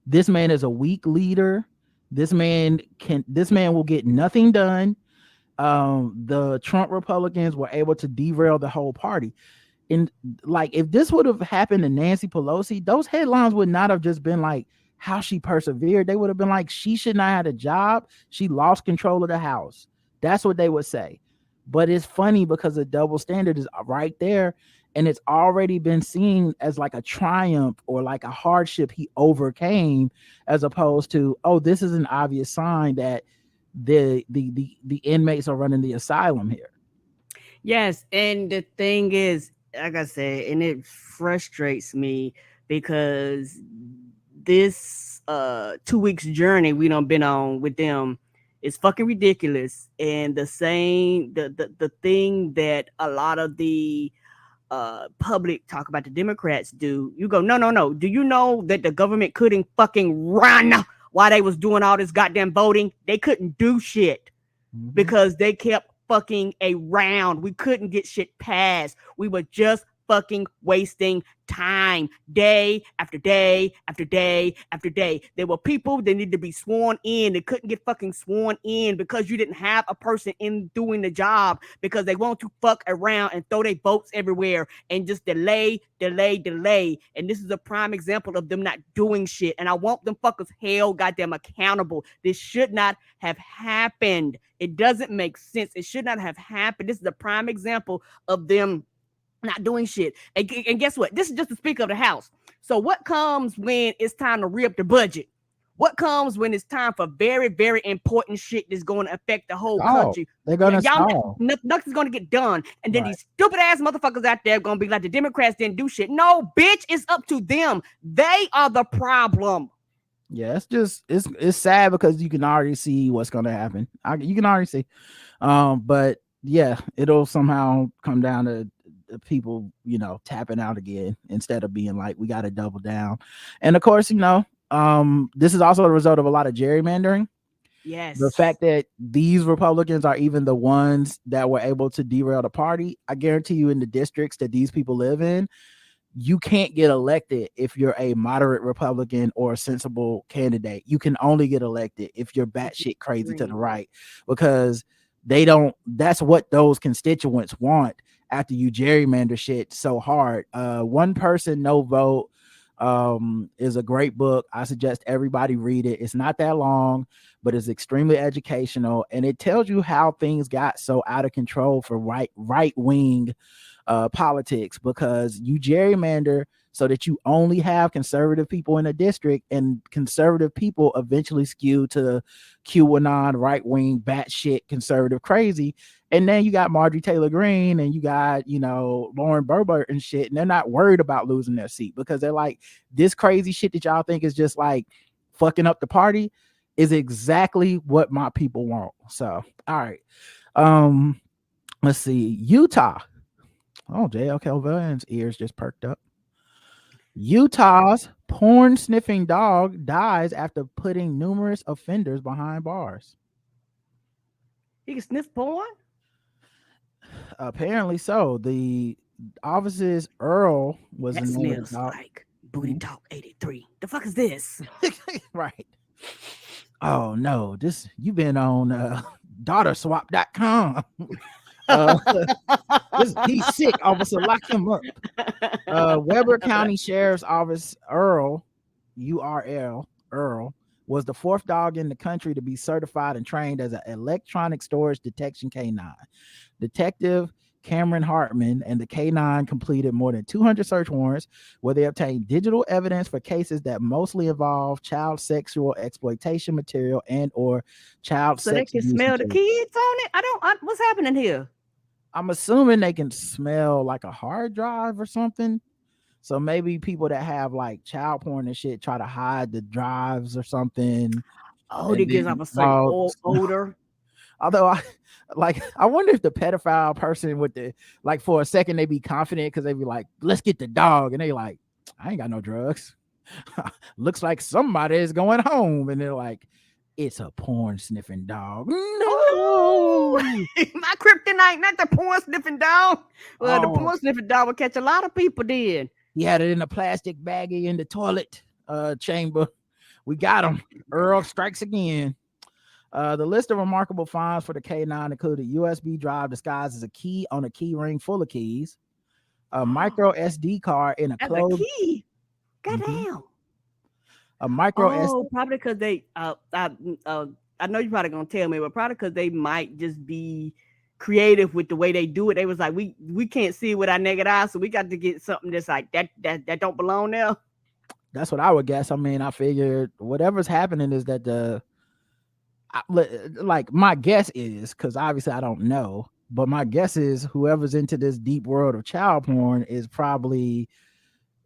This man is a weak leader. This man will get nothing done. The Trump Republicans were able to derail the whole party. And like, if this would have happened to Nancy Pelosi, those headlines would not have just been like how she persevered. They would have been like, she should not have a job. She lost control of the House. That's what they would say. But it's funny because the double standard is right there. and it's already been seen as like a triumph or like a hardship he overcame, as opposed to, oh, this is an obvious sign that the inmates are running the asylum here. Yes, and the thing is, like I said, and it frustrates me because this 2 weeks journey we done been on with them is fucking ridiculous. And the thing that a lot of the public talk about the Democrats do, you go, no, no, no. Do you know that the government couldn't fucking run while they was doing all this goddamn voting? They couldn't do shit because they kept fucking around. We couldn't get shit passed. We were just fucking wasting time, day after day after day after day. There were people that needed to be sworn in. They couldn't get fucking sworn in because you didn't have a person in doing the job, because they want to fuck around and throw their votes everywhere and just delay, delay, delay. And this is a prime example of them not doing shit. And I want them fuckers held goddamn accountable. This should not have happened. It doesn't make sense. It should not have happened. This is a prime example of them not doing shit. And guess what? This is just the Speaker of the House. So what comes when it's time to re-up the budget? What comes when it's time for very, very important shit that's going to affect the whole country? They're gonna stall. Nothing's going to get done. And then these stupid ass motherfuckers out there going to be like, the Democrats didn't do shit. No, bitch, it's up to them. They are the problem. Yeah, it's sad because you can already see what's going to happen. You can already see. But yeah, it'll somehow come down to people, tapping out again instead of being like, we got to double down. And of course, this is also a result of a lot of gerrymandering. Yes. The fact that these Republicans are even the ones that were able to derail the party, I guarantee you, in the districts that these people live in, you can't get elected if you're a moderate Republican or a sensible candidate. You can only get elected if you're batshit crazy to the right, because that's what those constituents want after you gerrymander shit so hard. One Person, No Vote is a great book. I suggest everybody read it. It's not that long, but it's extremely educational, and it tells you how things got so out of control for right wing politics, because you gerrymander so that you only have conservative people in a district, and conservative people eventually skew to QAnon, right wing, batshit conservative crazy. And then you got Marjorie Taylor Greene and you got, Lauren Boebert and shit, and they're not worried about losing their seat, because they're like, this crazy shit that y'all think is just like fucking up the party is exactly what my people want. So, all right. Let's see. Utah. Oh, JLK Villian's ears just perked up. Utah's porn sniffing dog dies after putting numerous offenders behind bars. He can sniff porn? Apparently so. The officer's Earl was that the name of smells the dog. like Booty Talk 83. The fuck is this? Right. Oh no, you've been on daughterswap.com. He's sick, officer, lock him up. Weber County Sheriff's Office Earl was the fourth dog in the country to be certified and trained as an electronic storage detection canine. Detective Cameron Hartman and the K9 completed more than 200 search warrants where they obtained digital evidence for cases that mostly involve child sexual exploitation material and or child so sex they can abuse smell material. the kids on it? What's happening here? I'm assuming they can smell like a hard drive or something. So maybe people that have like child porn and shit try to hide the drives or something. Oh, it gives off a certain odor. Although I wonder if the pedophile person with the, like, for a second they be confident because they be like, let's get the dog, and they like, I ain't got no drugs. Looks like somebody is going home, and they're like, it's a porn sniffing dog. No, my kryptonite, not the porn sniffing dog. Well, the porn sniffing dog will catch a lot of people. Then he had it in a plastic baggie in the toilet chamber. We got him. Earl strikes again. The list of remarkable finds for the K9 included USB drive disguised as a key on a key ring full of keys, a micro SD card in a closed key. Goddamn. A micro SD. Probably because they I know you're probably gonna tell me, but probably because they might just be creative with the way they do it. They was like, we can't see it with our naked eyes, so we got to get something that's like that don't belong there. That's what I would guess. I mean, I figured whatever's happening is that like my guess is, because obviously I don't know, but my guess is whoever's into this deep world of child porn is probably,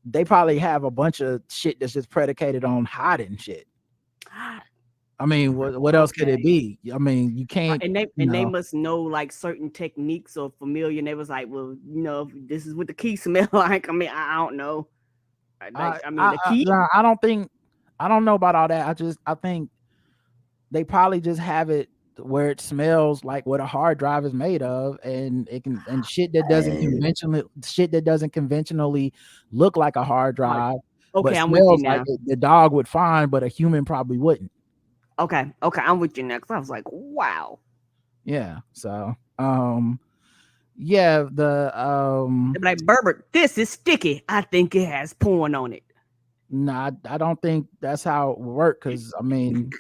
they probably have a bunch of shit that's just predicated on hiding shit. I mean, what else could it Okay. be? I mean, you can't, And they must know like certain techniques or familiar. And they was like, well, this is what the key smell like. I mean, I don't know. I mean, the key. nah, I don't think, I don't know about all that. I think they probably just have it where it smells like what a hard drive is made of, and it can, and shit that doesn't conventionally look like a hard Hard. drive, but Okay, I'm with you smells like now. the dog would find, but a human probably wouldn't. Okay, I'm with you now. 'Cause I was like, wow. Yeah. So yeah, the They're like, Berbert, this is sticky. I think it has porn on it. no, I don't think that's how it would work, because I mean,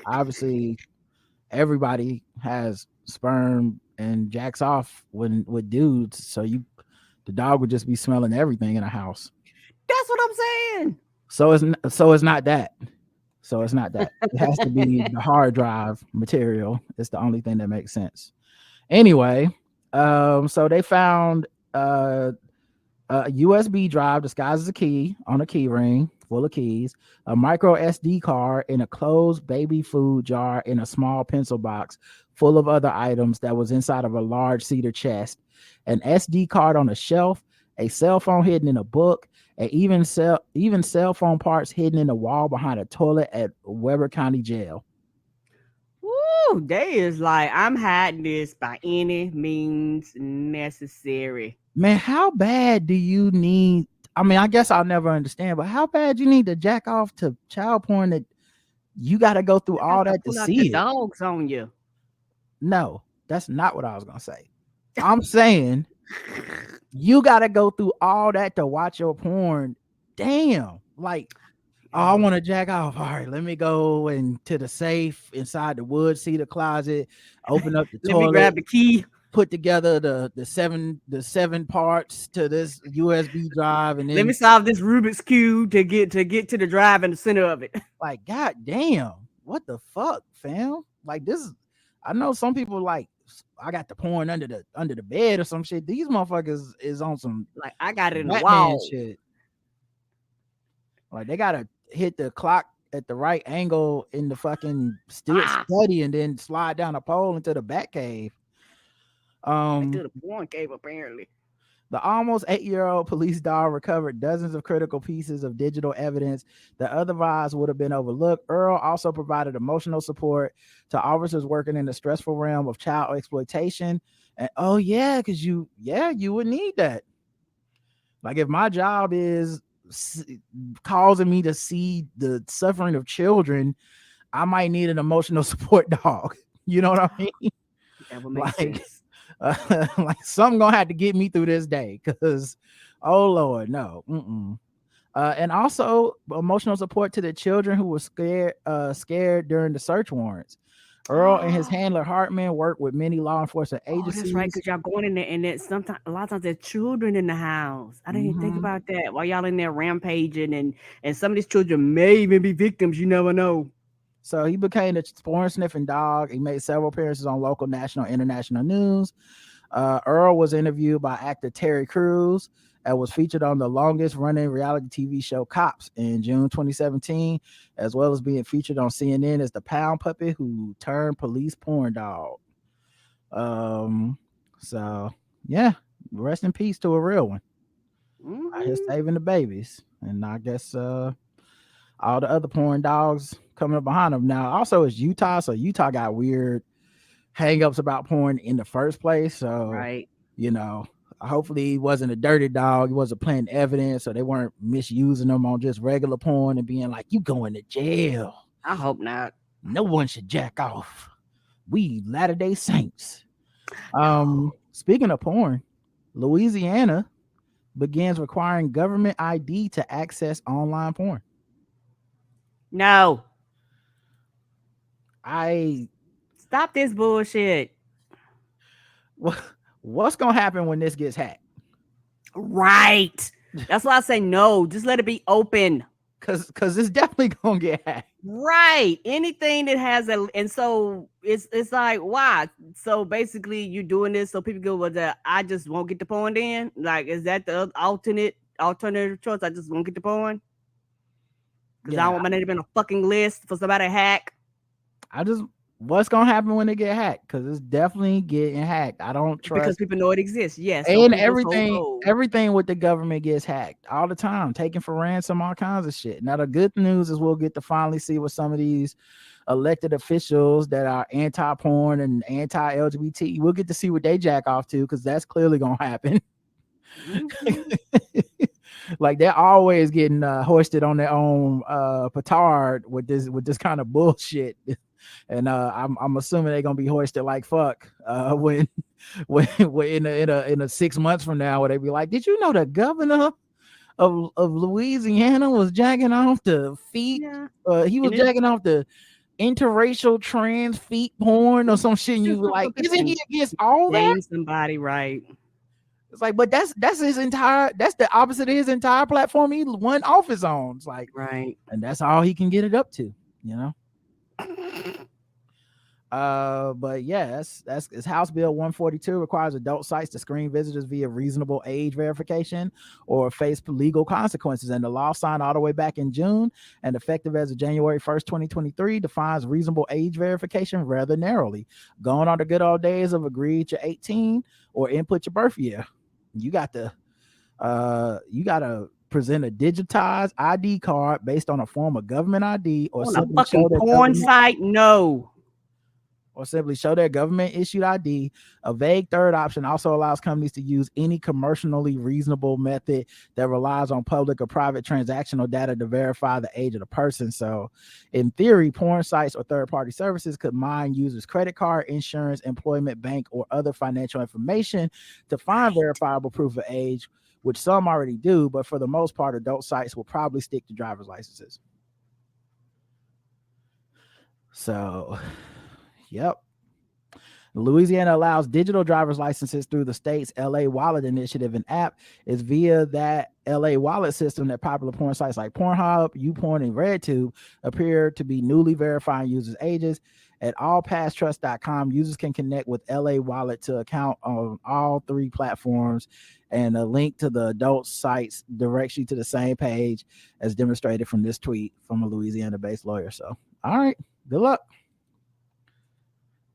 obviously everybody has sperm and jacks off when with dudes, so the dog would just be smelling everything in a house. That's what I'm saying. So it's not that. So it's not that. It has to be the hard drive material. It's the only thing that makes sense. Anyway, so they found a USB drive disguised as a key on a key ring full of keys, a micro SD card in a closed baby food jar in a small pencil box full of other items that was inside of a large cedar chest, an SD card on a shelf, a cell phone hidden in a book, and even cell phone parts hidden in the wall behind a toilet at Weber County Jail. Woo, they is like, I'm hiding this by any means necessary. Man, how bad do you need? I mean, I guess I'll never understand, but how bad you need to jack off to child porn that you got to go through I got all to that to pull out the see it? dogs on you. No, that's not what I was gonna say. I'm saying you got to go through all that to watch your porn. Damn, like, oh, I want to jack off. All right, let me go into the safe inside the wood cedar closet, open up the Let me toilet, grab the key. put together the seven parts to this USB drive, and Let me then solve this Rubik's cube to get to the drive in the center of it. like, god damn, what the fuck, fam? Like this, I know some people like, I got the porn under the bed or some shit. These motherfuckers is on some Like, I got it in the Batman wall. shit. Like they gotta hit the clock at the right angle in the fucking Ah, study and then slide down a pole into the bat cave. back to Um, the porn cave apparently. The almost 8-year-old police dog recovered dozens of critical pieces of digital evidence that otherwise would have been overlooked. Earl also provided emotional support to officers working in the stressful realm of child exploitation. And oh yeah, because you would need that. Like if my job is causing me to see the suffering of children, I might need an emotional support dog. You know what I mean? That would make Like sense. like something gonna have to get me through this day, because oh lord, no. And also emotional support to the children who were scared during the search warrants. Earl and his handler Hartman worked with many law enforcement Oh, that's right. agencies. Cause y'all going in there, and then sometimes a lot of times there's children in the house. I didn't even think Mhm. about that. While y'all in there rampaging, and some of these children may even be victims. You never know. So he became the porn sniffing dog. He made several appearances on local, national, international news. Earl was interviewed by actor Terry Crews and was featured on the longest running reality TV show Cops in June 2017, as well as being featured on CNN as the pound puppy who turned police porn dog. Um, so yeah, rest in peace to a real one. Out here Hmm. saving the babies. And I guess all the other porn dogs coming up behind them. Now, also it's Utah, so Utah got weird hangups about porn in the first place. So, Right. you know, hopefully he wasn't a dirty dog. He wasn't planting evidence, so they weren't misusing them on just regular porn and being like, you going to jail. I hope not. No one should jack off. We Latter-day Saints. No. Speaking of porn, Louisiana begins requiring government ID to access online porn. No. I Stop this bullshit. What's gonna happen when this gets hacked? Right. That's why I say no. Just let it be open. Cause it's definitely gonna get hacked. Right. Anything that has a, and so it's like, why? So basically you doing this so people go, well, that I just won't get the porn then? Like, is that the alternative choice? I just won't get the porn? Because I don't Yeah, want my name to be on a fucking list for somebody to hack. I just what's gonna happen when they get hacked? Because it's definitely getting hacked. I don't Because trust, people know it exists. Yes. So and people's whole goal. everything with the government gets hacked all the time, taken for ransom, all kinds of shit. Now the good news is we'll get to finally see what some of these elected officials that are anti-porn and anti-LGBT, we'll get to see what they jack off to, because that's clearly gonna happen. Mhm. Like they're always getting hoisted on their own petard with this kind of bullshit. And I'm assuming they're gonna be hoisted like fuck when in a 6 months from now, where they be like, did you know the governor of Louisiana was jacking off the feet? Yeah. He was And it's jacking off the interracial trans feet porn or some shit. And you just were so like, people isn't can he against all that? shame somebody, right? It's like, but that's his entire, that's the opposite of his entire platform he won office on. It's like, Right. and that's all he can get it up to, you know. But yeah, that's it's House Bill 142 requires adult sites to screen visitors via reasonable age verification or face legal consequences. And the law, signed all the way back in June and effective as of January 1st, 2023, defines reasonable age verification rather narrowly. Going on the good old days of agreed to 18 or input your birth year. You got to present a digitized ID card based on a form of government ID, On a fucking porn site? No. or simply show their government issued ID. A vague third option also allows companies to use any commercially reasonable method that relies on public or private transactional data to verify the age of the person. So, in theory, porn sites or third party services could mine users' credit card, insurance, employment, bank, or other financial information to find verifiable proof of age, which some already do, but for the most part, adult sites will probably stick to driver's licenses. So, yep. Louisiana allows digital driver's licenses through the state's LA Wallet initiative and app. It's via that LA Wallet system that popular porn sites like Pornhub, YouPorn, and RedTube appear to be newly verifying users' ages. At allpasstrust.com, users can connect with LA Wallet to account on all three platforms, and a link to the adult sites directs you to the same page as demonstrated from this tweet from a Louisiana-based lawyer. So, all right, good luck.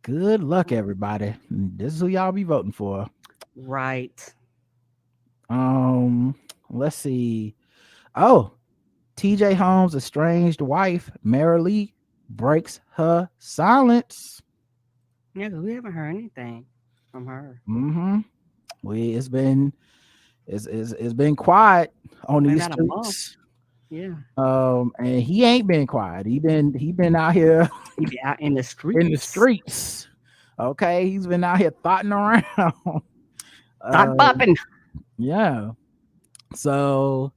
Good luck, everybody. This is who y'all be voting for. Right. Let's see. Oh, TJ Holmes' estranged wife, Mary Lee, breaks her silence. Yeah, 'cause we haven't heard anything from her. Mm-hmm. It's been quiet on Maybe these about a month. streets. Yeah. And he ain't been quiet. He been out here He be out in the in the streets. streets. Okay, he's been out here thotting around. Start bopping. Yeah. So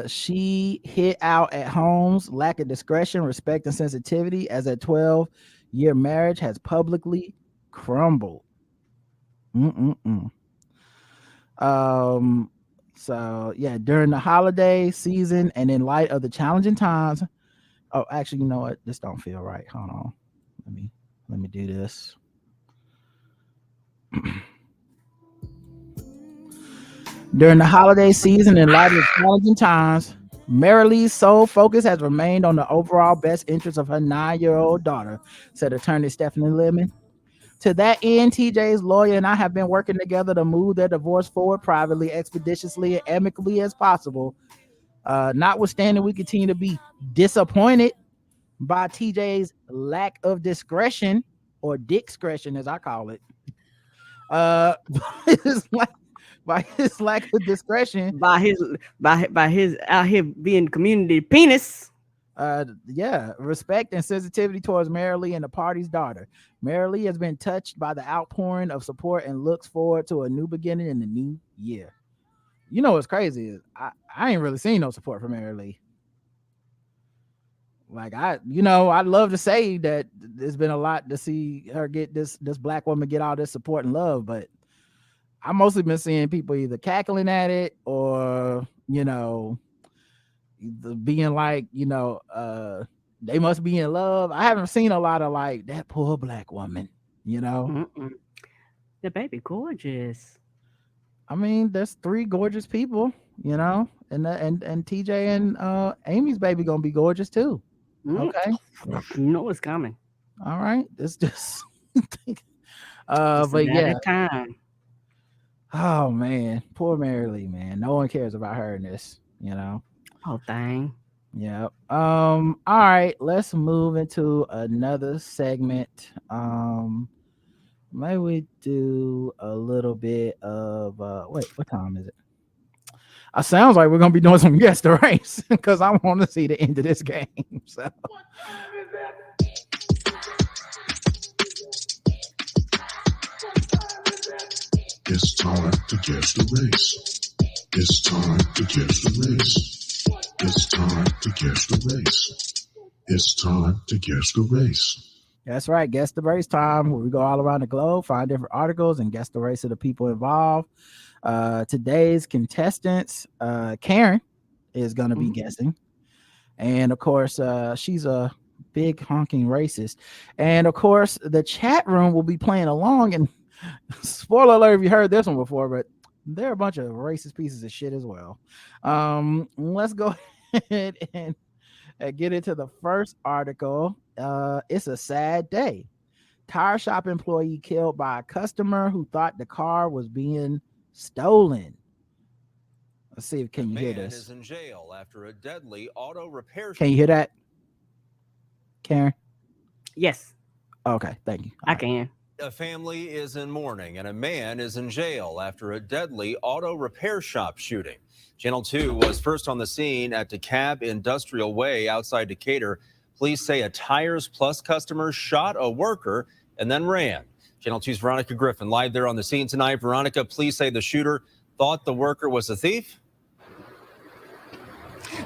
she hit out at Holmes' lack of discretion, respect, and sensitivity as a 12-year marriage has publicly crumbled. Mm-mm-mm. So yeah, during the holiday season and in light of the challenging times. Oh, actually, you know what? This don't feel right. Hold on. Let me do this. During the holiday season, in light of challenging times, Mary Lee's sole focus has remained on the overall best interest of her 9-year-old daughter, said attorney Stephanie Lemon. To that end, TJ's lawyer and I have been working together to move their divorce forward privately, expeditiously, and amicably as possible. Notwithstanding, we continue to be disappointed by TJ's lack of discretion, or discretion as I call it. His by his lack of discretion, by his out here being community penis. Yeah, respect and sensitivity towards Mary Lee and the party's daughter. Mary Lee has been touched by the outpouring of support and looks forward to a new beginning in the new year. You know what's crazy is I ain't really seen no support from Mary Lee. Like I'd love to say that there's been a lot to see her get this black woman get all this support and love, but I mostly been seeing people either cackling at it or being like they must be in love. I haven't seen a lot of like that poor black woman. Mm-mm. The baby gorgeous. I mean, there's three gorgeous people, and TJ and Amy's baby gonna be gorgeous too. Mm. Okay, You know what's coming. all right. It's just Just a but matter yeah. of time. Oh man, poor Mary Lee, man. No one cares about her in this. Oh, dang. Yeah. All right, let's move into another segment. Maybe we do a little bit of wait, what time is it? Sounds like we're gonna be doing some guest the race because I want to see the end of this game. So it's time to guess the race. It's time to guess the race. It's time to guess the race. It's time to guess the race. that's right, guess the race time, where we go all around the globe, find different articles, and guess the race of the people involved. Today's contestants, Karen is going to be guessing, and of course she's a big honking racist, and of course the chat room will be playing along. And spoiler alert if you heard this one before, but they're a bunch of racist pieces of shit as well. Let's go ahead and get into the first article. It's a sad day. Tire shop employee killed by a customer who thought the car was being stolen. Let's see if can you hear this. Is in jail after a deadly auto repair. Can you hear that, Karen? Yes. Okay, thank you. I can. A family is in mourning and a man is in jail after a deadly auto repair shop shooting. Channel 2 was first on the scene at DeKalb Industrial Way outside Decatur. Police say a Tires Plus customer shot a worker and then ran. Channel 2's Veronica Griffin live there on the scene tonight. Veronica, police say the shooter thought the worker was a thief.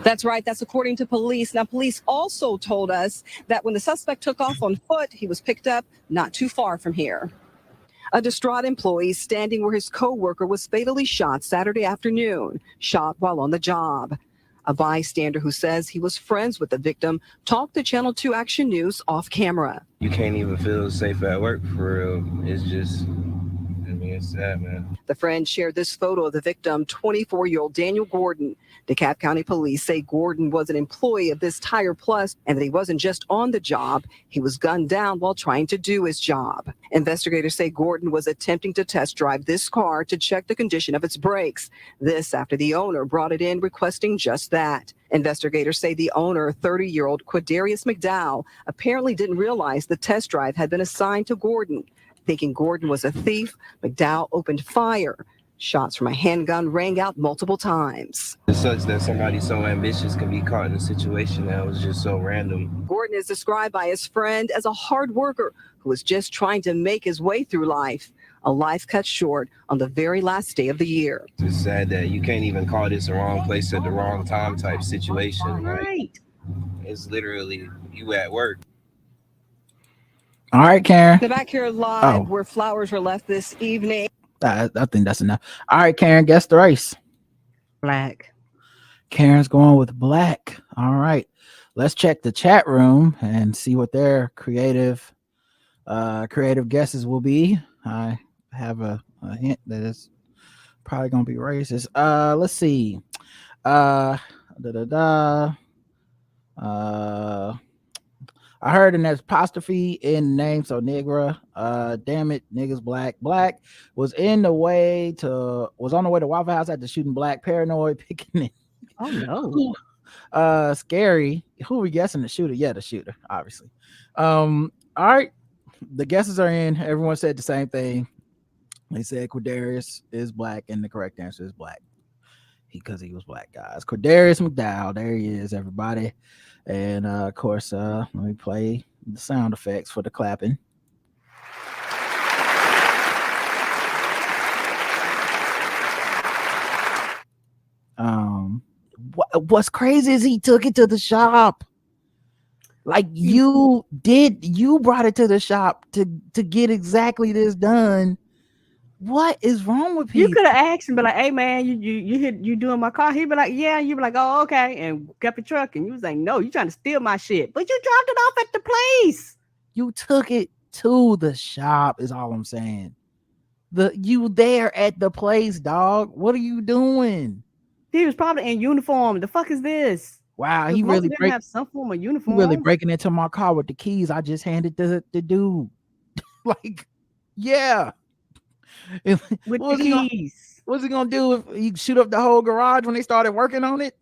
That's right. That's according to police. Now, police also told us that when the suspect took off on foot, he was picked up not too far from here. A distraught employee standing where his co-worker was fatally shot Saturday afternoon, shot while on the job. A bystander who says he was friends with the victim talked to Channel 2 Action News off camera. You can't even feel safe at work for real. It's just, it's sad, man. The friend shared this photo of the victim, 24-year-old Daniel Gordon. DeKalb County Police say Gordon was an employee of this Tire Plus and that he wasn't just on the job, he was gunned down while trying to do his job. Investigators say Gordon was attempting to test drive this car to check the condition of its brakes. This after the owner brought it in requesting just that. Investigators say the owner, 30-year-old Quadarius McDowell, apparently didn't realize the test drive had been assigned to Gordon. Thinking Gordon was a thief, McDowell opened fire. Shots from a handgun rang out multiple times. It sucks that somebody so ambitious can be caught in a situation that was just so random. Gordon is described by his friend as a hard worker who was just trying to make his way through life. A life cut short on the very last day of the year. It's sad that you can't even call this the wrong place at the wrong time type situation. All right. It's literally you at work. All right, Karen. The back here live where flowers were left this evening. I think that's enough. All right, Karen, guess the race. Black. Karen's going with black. All right, let's check the chat room and see what their creative guesses will be. I have a hint that it's probably gonna be racist. Let's see. I heard an apostrophe in the name, so Negra. Damn it, niggas black. Black was on the way to Waffle House after shooting black. Paranoid picking it. Oh no. Scary. Who are we guessing the shooter? Yeah, the shooter, obviously. All right. The guesses are in. Everyone said the same thing. They said Quadarius is black, and the correct answer is black. Because he was black, guys. Quadarius McDowell. There he is, everybody. And of course, let me play the sound effects for the clapping. What's crazy is he took it to the shop. Like you brought it to the shop to get exactly this done. What is wrong with You people? could have asked him, be like, "Hey man, you doing my car?" He'd be like, "Yeah." You be like, "Oh, okay," and kept the truck. And you was like, "No, you trying to steal my shit?" But you dropped it off at the place. You took it to the shop, is all I'm saying. You there at the place, dog. What are you doing? He was probably in uniform. The fuck is this? Wow, Because most of them have some form of he really uniform. breaking into my car with the keys I just handed the dude. Like, yeah. With What the was he gonna keys. what's he gonna do if he shoot up the whole garage when they started working on it?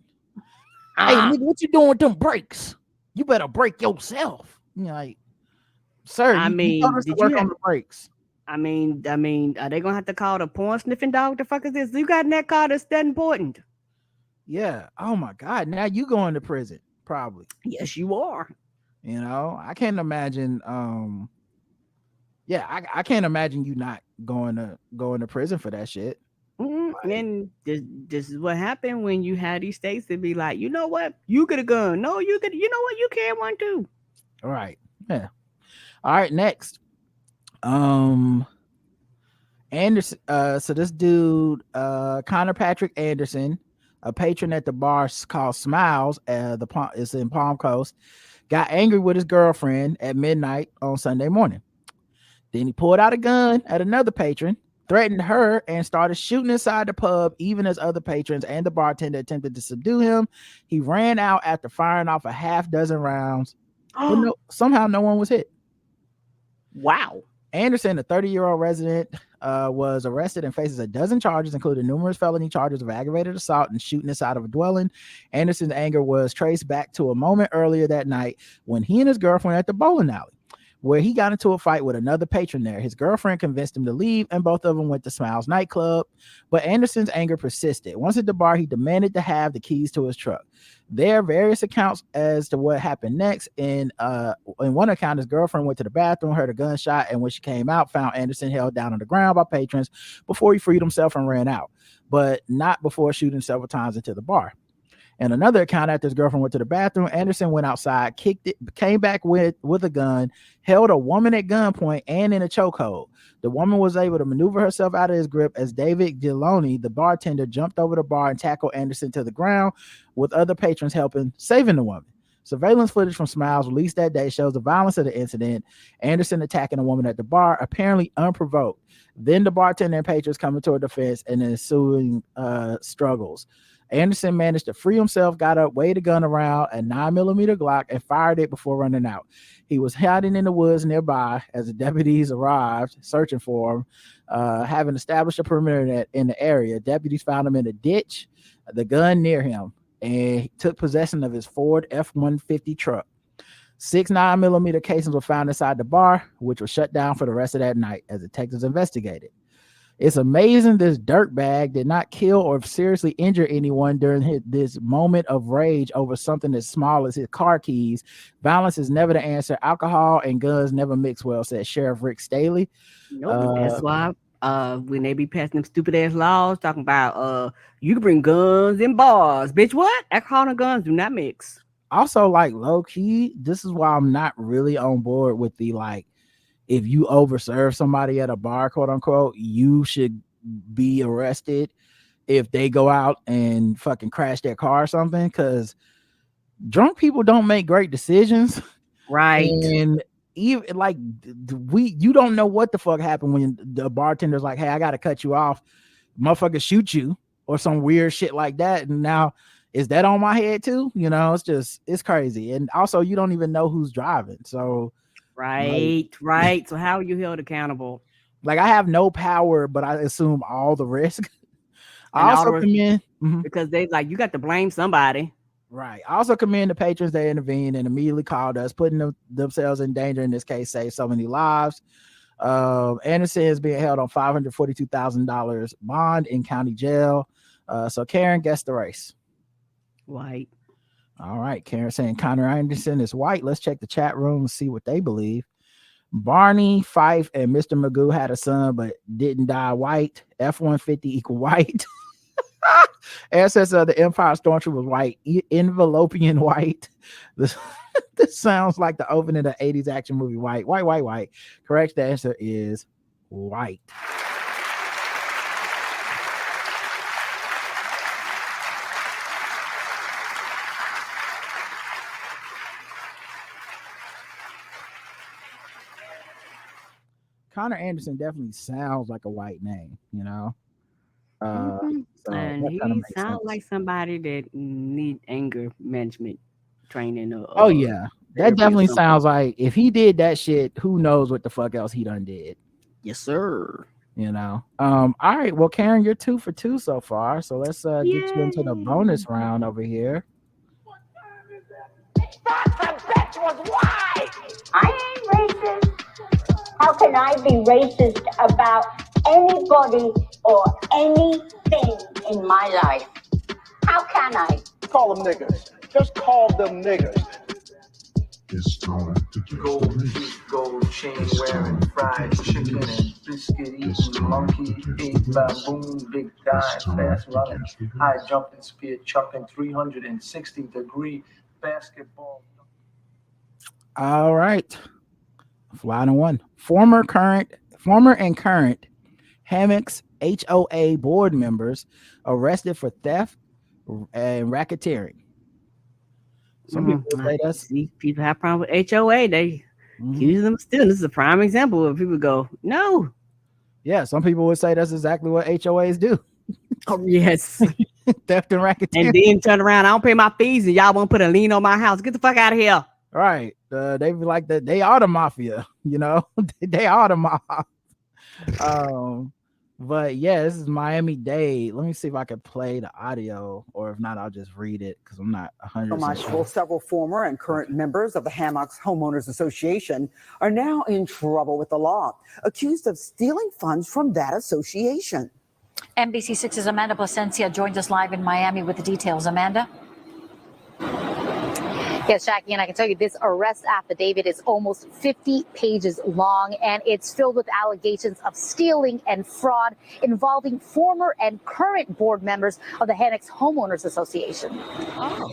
Hey, nigga, what you doing with them brakes? You better brake yourself. You know, like, sir, I you mean, told us to did work you on have? the brakes. I mean, are they gonna have to call the porn sniffing dog? The fuck is this? You got in that car that's that important? Yeah. Oh my God. Now you going to prison, probably. Yes, you are. You know, I can't imagine. Yeah, I can't imagine you not going to prison for that shit. And this is what happened when you had these states that be like, you know what, you get a gun. No, you could. You know what, you carry one too. All right. Yeah. All right. Next. Um. Anderson. So this dude, Connor Patrick Anderson, a patron at the bar called Smiles. It's in Palm Coast. Got angry with his girlfriend at midnight on Sunday morning. Then he pulled out a gun at another patron, threatened her, and started shooting inside the pub, even as other patrons and the bartender attempted to subdue him. He ran out after firing off a half dozen rounds, but somehow no one was hit. Wow. Anderson, a 30-year-old resident, was arrested and faces a dozen charges, including numerous felony charges of aggravated assault and shooting inside of a dwelling. Anderson's anger was traced back to a moment earlier that night when he and his girlfriend at the bowling alley, where he got into a fight with another patron there. His girlfriend convinced him to leave, and both of them went to Smiles nightclub. But Anderson's anger persisted. Once at the bar, he demanded to have the keys to his truck. There are various accounts as to what happened next. In one account, his girlfriend went to the bathroom, heard a gunshot, and when she came out, found Anderson held down on the ground by patrons before he freed himself and ran out, but not before shooting several times into the bar. And another account, after his girlfriend went to the bathroom, Anderson went outside, kicked it, came back with a gun, held a woman at gunpoint and in a chokehold. The woman was able to maneuver herself out of his grip as David Giloni, the bartender, jumped over the bar and tackled Anderson to the ground, with other patrons helping, saving the woman. Surveillance footage from Smiles released that day shows the violence of the incident, Anderson attacking a woman at the bar, apparently unprovoked. Then the bartender and patrons coming to her defense and ensuing struggles. Anderson managed to free himself, got up, waved a gun around, a 9mm Glock, and fired it before running out. He was hiding in the woods nearby as the deputies arrived, searching for him. Having established a perimeter in the area, deputies found him in a ditch, the gun near him, and he took possession of his Ford F-150 truck. 6 9mm casings were found inside the bar, which was shut down for the rest of that night as detectives investigated. It's amazing this dirtbag did not kill or seriously injure anyone during this moment of rage over something as small as his car keys. Violence is never the answer. Alcohol and guns never mix well, said Sheriff Rick Staley. Nope. That's why when they be passing them stupid ass laws talking about you can bring guns in bars. Bitch, what? Alcohol and guns do not mix. Also, like, low key, this is why I'm not really on board with the, like, if you overserve somebody at a bar, quote unquote, you should be arrested if they go out and fucking crash their car or something, because drunk people don't make great decisions. Right. And even like you don't know what the fuck happened when the bartender's like, hey, I gotta cut you off, motherfucker shoot you or some weird shit like that. And now is that on my head too? You know, it's crazy. And also you don't even know who's driving. So right. So how are you held accountable? Like, I have no power, but I assume all the risk. I also commend because they like, you got to blame somebody. Right. I also commend the patrons that intervened and immediately called us, putting themselves in danger. In this case, saved so many lives. Anderson is being held on $542,000 bond in county jail. So Karen guessed the race. White. All right. Karen saying Connor Anderson is white. Let's check the chat room and see what they believe. Barney, Fife, and Mr. Magoo had a son but didn't die white. F-150 equal white. Ancestor of the Empire Stormtrooper was white. Envelopian white. This sounds like the opening of the 80s action movie. White. Correct answer is white. Connor Anderson definitely sounds like a white name, you know. So and that he kinda makes sounds sense. like somebody that need anger management training. Oh yeah, that therapy or definitely something. sounds like if he did that shit, who knows what the fuck else he done did, Yes, sir. you know. All right, well, Karen, you're 2 for 2 so far, so let's get you into the bonus round over here. I ain't racist. How can I be racist about anybody or anything in my life? How can I? Call them niggas. Just call them niggas. It's time to guess the Gold race. teeth, gold chain It's wearing, time fried to guess the chicken race. and biscuit It's eating, time monkey, to guess big the race. baboon, big It's dive, time fast to running, guess the high race. jumping, spear chucking, 360-degree basketball. All right, flying on one. Former and current Hammocks HOA board members arrested for theft and racketeering. Some people would say that's See, people have problem with HOA. They accuse them of stealing. This is a prime example where people go, no. Yeah, some people would say that's exactly what HOAs do. Oh, yes. Theft and racketeering. And then turn around, I don't pay my fees and y'all won't put a lien on my house. Get the fuck out of here. Right. They be like that. They are the mafia, you know. They are the mob. But yeah, this is Miami-Dade. Let me see if I can play the audio, or if not, I'll just read it because I'm not 100% sure. Several former and current members of the Hammocks Homeowners Association are now in trouble with the law, accused of stealing funds from that association. NBC6's Amanda Placencia joins us live in Miami with the details. Amanda? Yes, Jackie, and I can tell you this arrest affidavit is almost 50 pages long, and it's filled with allegations of stealing and fraud involving former and current board members of the Hammocks Homeowners Association. Oh.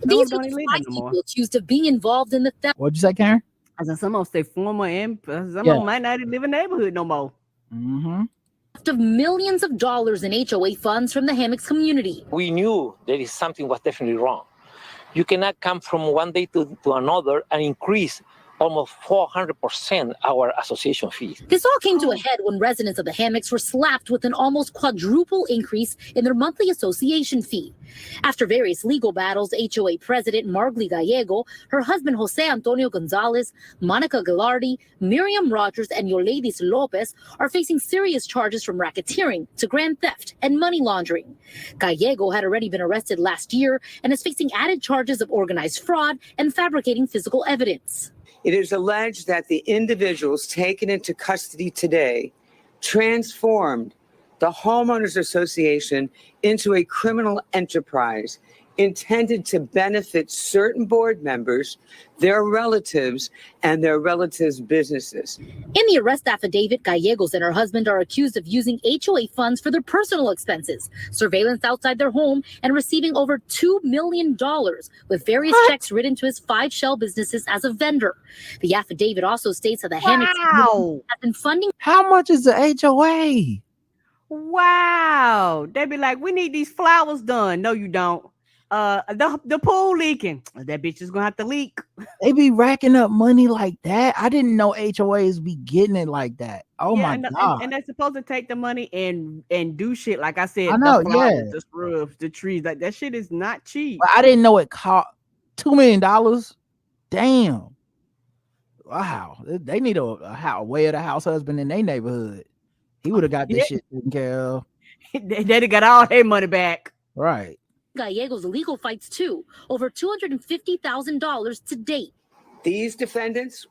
These are the 5 people accused of being involved in the theft. What'd you say, Karen? I said some of them say former and some of Yeah. them might not even live in the neighborhood no more. Of millions of dollars in HOA funds from the Hammocks community. We knew there is something was definitely wrong. You cannot come from one day to another and increase almost 400% our association fees. This all came to a head when residents of the Hammocks were slapped with an almost quadruple increase in their monthly association fee. After various legal battles, HOA President Margly Gallego, her husband Jose Antonio Gonzalez, Monica Gilardi, Miriam Rogers, and Yoledis Lopez are facing serious charges from racketeering to grand theft and money laundering. Gallego had already been arrested last year and is facing added charges of organized fraud and fabricating physical evidence. It is alleged that the individuals taken into custody today transformed the Homeowners Association into a criminal enterprise intended to benefit certain board members, their relatives, and their relatives' businesses. In the arrest affidavit, Gallegos and her husband are accused of using HOA funds for their personal expenses, surveillance outside their home, and receiving over $2 million with various checks written to his 5 shell businesses as a vendor. The affidavit also states that the Hammocks have been funding. How much is the HOA? Wow. They be like, we need these flowers done. No, you don't. The pool leaking. That bitch is gonna have to leak. They be racking up money like that. I didn't know HOAs be getting it like that. Oh my god! And they're supposed to take the money and do shit. Like I said, I know, the flowers, yeah. the scrubs, the trees. Like that shit is not cheap. But I didn't know it cost $2 million. Damn! Wow, they need a way of the house husband in their neighborhood. He would have got this shit taken care of. They got all their money back. Right. Gallegos' legal fights too, over $250,000 to date. These defendants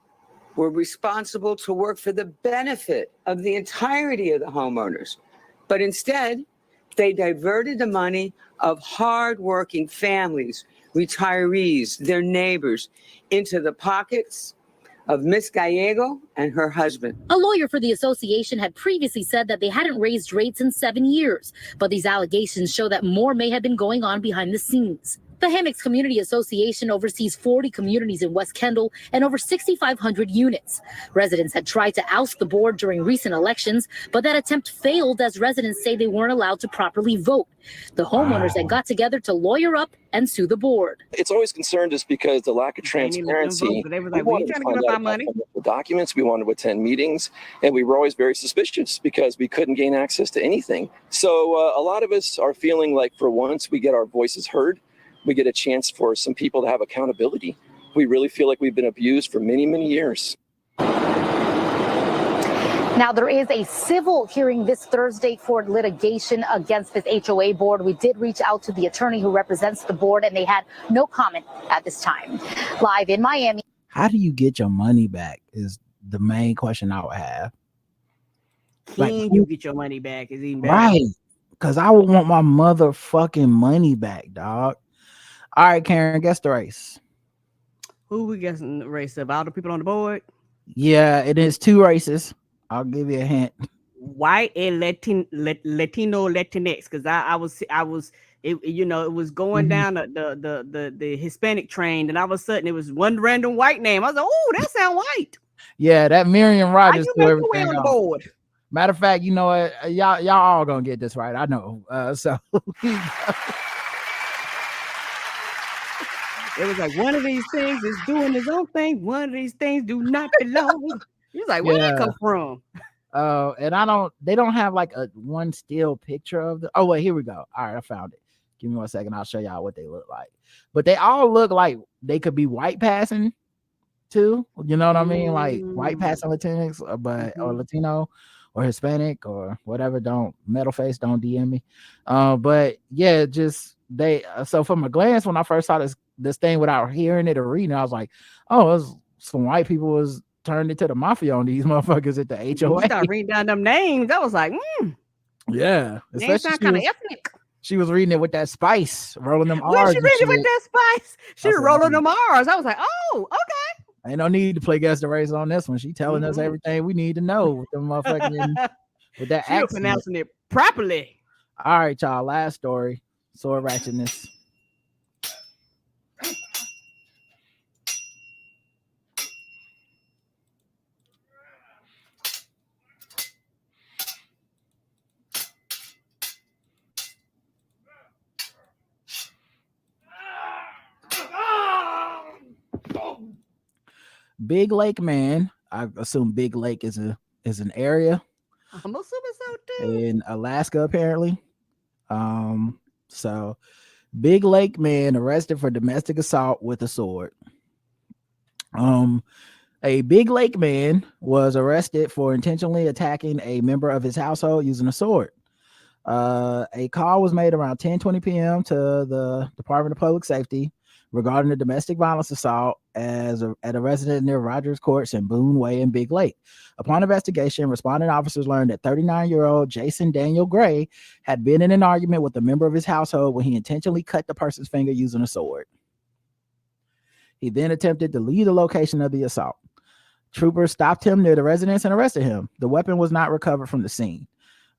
were responsible to work for the benefit of the entirety of the homeowners, but instead they diverted the money of hardworking families, retirees, their neighbors, into the pockets of Miss Gallego and her husband. A lawyer for the association had previously said that they hadn't raised rates in 7 years, but these allegations show that more may have been going on behind the scenes. The Hammocks Community Association oversees 40 communities in West Kendall and over 6,500 units. Residents had tried to oust the board during recent elections, but that attempt failed as residents say they weren't allowed to properly vote. The homeowners then got together to lawyer up and sue the board. It's always concerned us because the lack of transparency. They were like, we ain't trying to give up our money. The documents, we wanted to attend meetings, and we were always very suspicious because we couldn't gain access to anything. So a lot of us are feeling like for once we get our voices heard. We get a chance for some people to have accountability. We really feel like we've been abused for many, many years. Now, there is a civil hearing this Thursday for litigation against this HOA board. We did reach out to the attorney who represents the board, and they had no comment at this time. Live in Miami. How do you get your money back is the main question I would have. Can you get your money back is even better. Right. Because I would want my motherfucking money back, dog. All right, Karen, guess the race. Who we guessing the race of? All the people on the board? Yeah, it is 2 races. I'll give you a hint. White and Latino Latinx, because I was it was going down the Hispanic train, and all of a sudden it was one random white name. I was like, oh, that sound white. Yeah, that Miriam Rogers you make your way on the board? Matter of fact, you know what? Y'all all gonna get this right. I know. So it was like one of these things is doing his own thing. One of these things do not belong. He's like, where did that come from? And they don't have like a one still picture of the. Oh wait, here we go. All right, I found it. Give me 1 second. I'll show y'all what they look like. But they all look like they could be white passing too. You know what I mean? Like white passing Latinx, or Latino or Hispanic or whatever. Don't metal face. Don't DM me. But yeah, just they. So from a glance, when I first saw this thing without hearing it or reading, I was like, oh, it was some white people was turned into the mafia on these motherfuckers at the HOA. Start reading down them names. I was like, yeah. They sound kind of ethnic. She was reading it with that spice, rolling them R's. When she reading it with that spice, she was rolling them R's. I was like, oh, okay. Ain't no need to play guess the race on this one. She telling us everything we need to know with them motherfucking with that accent. Pronouncing it properly. All right, y'all. Last story. Sword ratchetness. Big Lake man. I assume Big Lake is an area. I'm assuming so too. In Alaska, apparently. So Big Lake man arrested for domestic assault with a sword. A Big Lake man was arrested for intentionally attacking a member of his household using a sword. A call was made around 10:20 p.m. to the Department of Public Safety regarding a domestic violence assault at a residence near Rogers Courts in Boone Way in Big Lake. Upon investigation, responding officers learned that 39-year-old Jason Daniel Gray had been in an argument with a member of his household when he intentionally cut the person's finger using a sword. He then attempted to leave the location of the assault. Troopers stopped him near the residence and arrested him. The weapon was not recovered from the scene.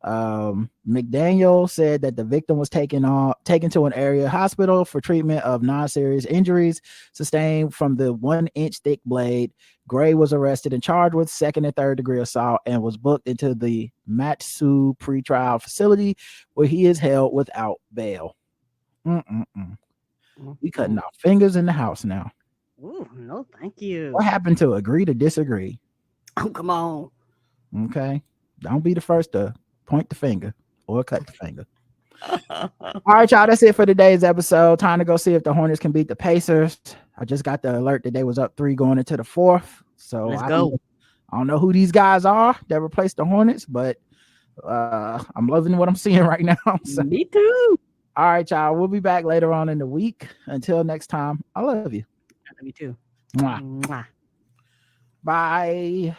McDaniel said that the victim was taken to an area hospital for treatment of non-serious injuries sustained from the 1-inch thick blade. Gray was arrested and charged with 2nd and 3rd degree assault and was booked into the Matsu pretrial facility where he is held without bail. We cutting off fingers in the house now. Ooh, no, thank you. What happened to agree to disagree? Oh, come on. Okay. Don't be the first to point the finger or cut the finger. All right, y'all. That's it for today's episode. Time to go see if the Hornets can beat the Pacers. I just got the alert that they was up 3 going into the 4th. So let's go. I don't know who these guys are that replaced the Hornets, but I'm loving what I'm seeing right now. So. Me too. All right, y'all. We'll be back later on in the week. Until next time, I love you. I love you too. Mwah. Mwah. Bye.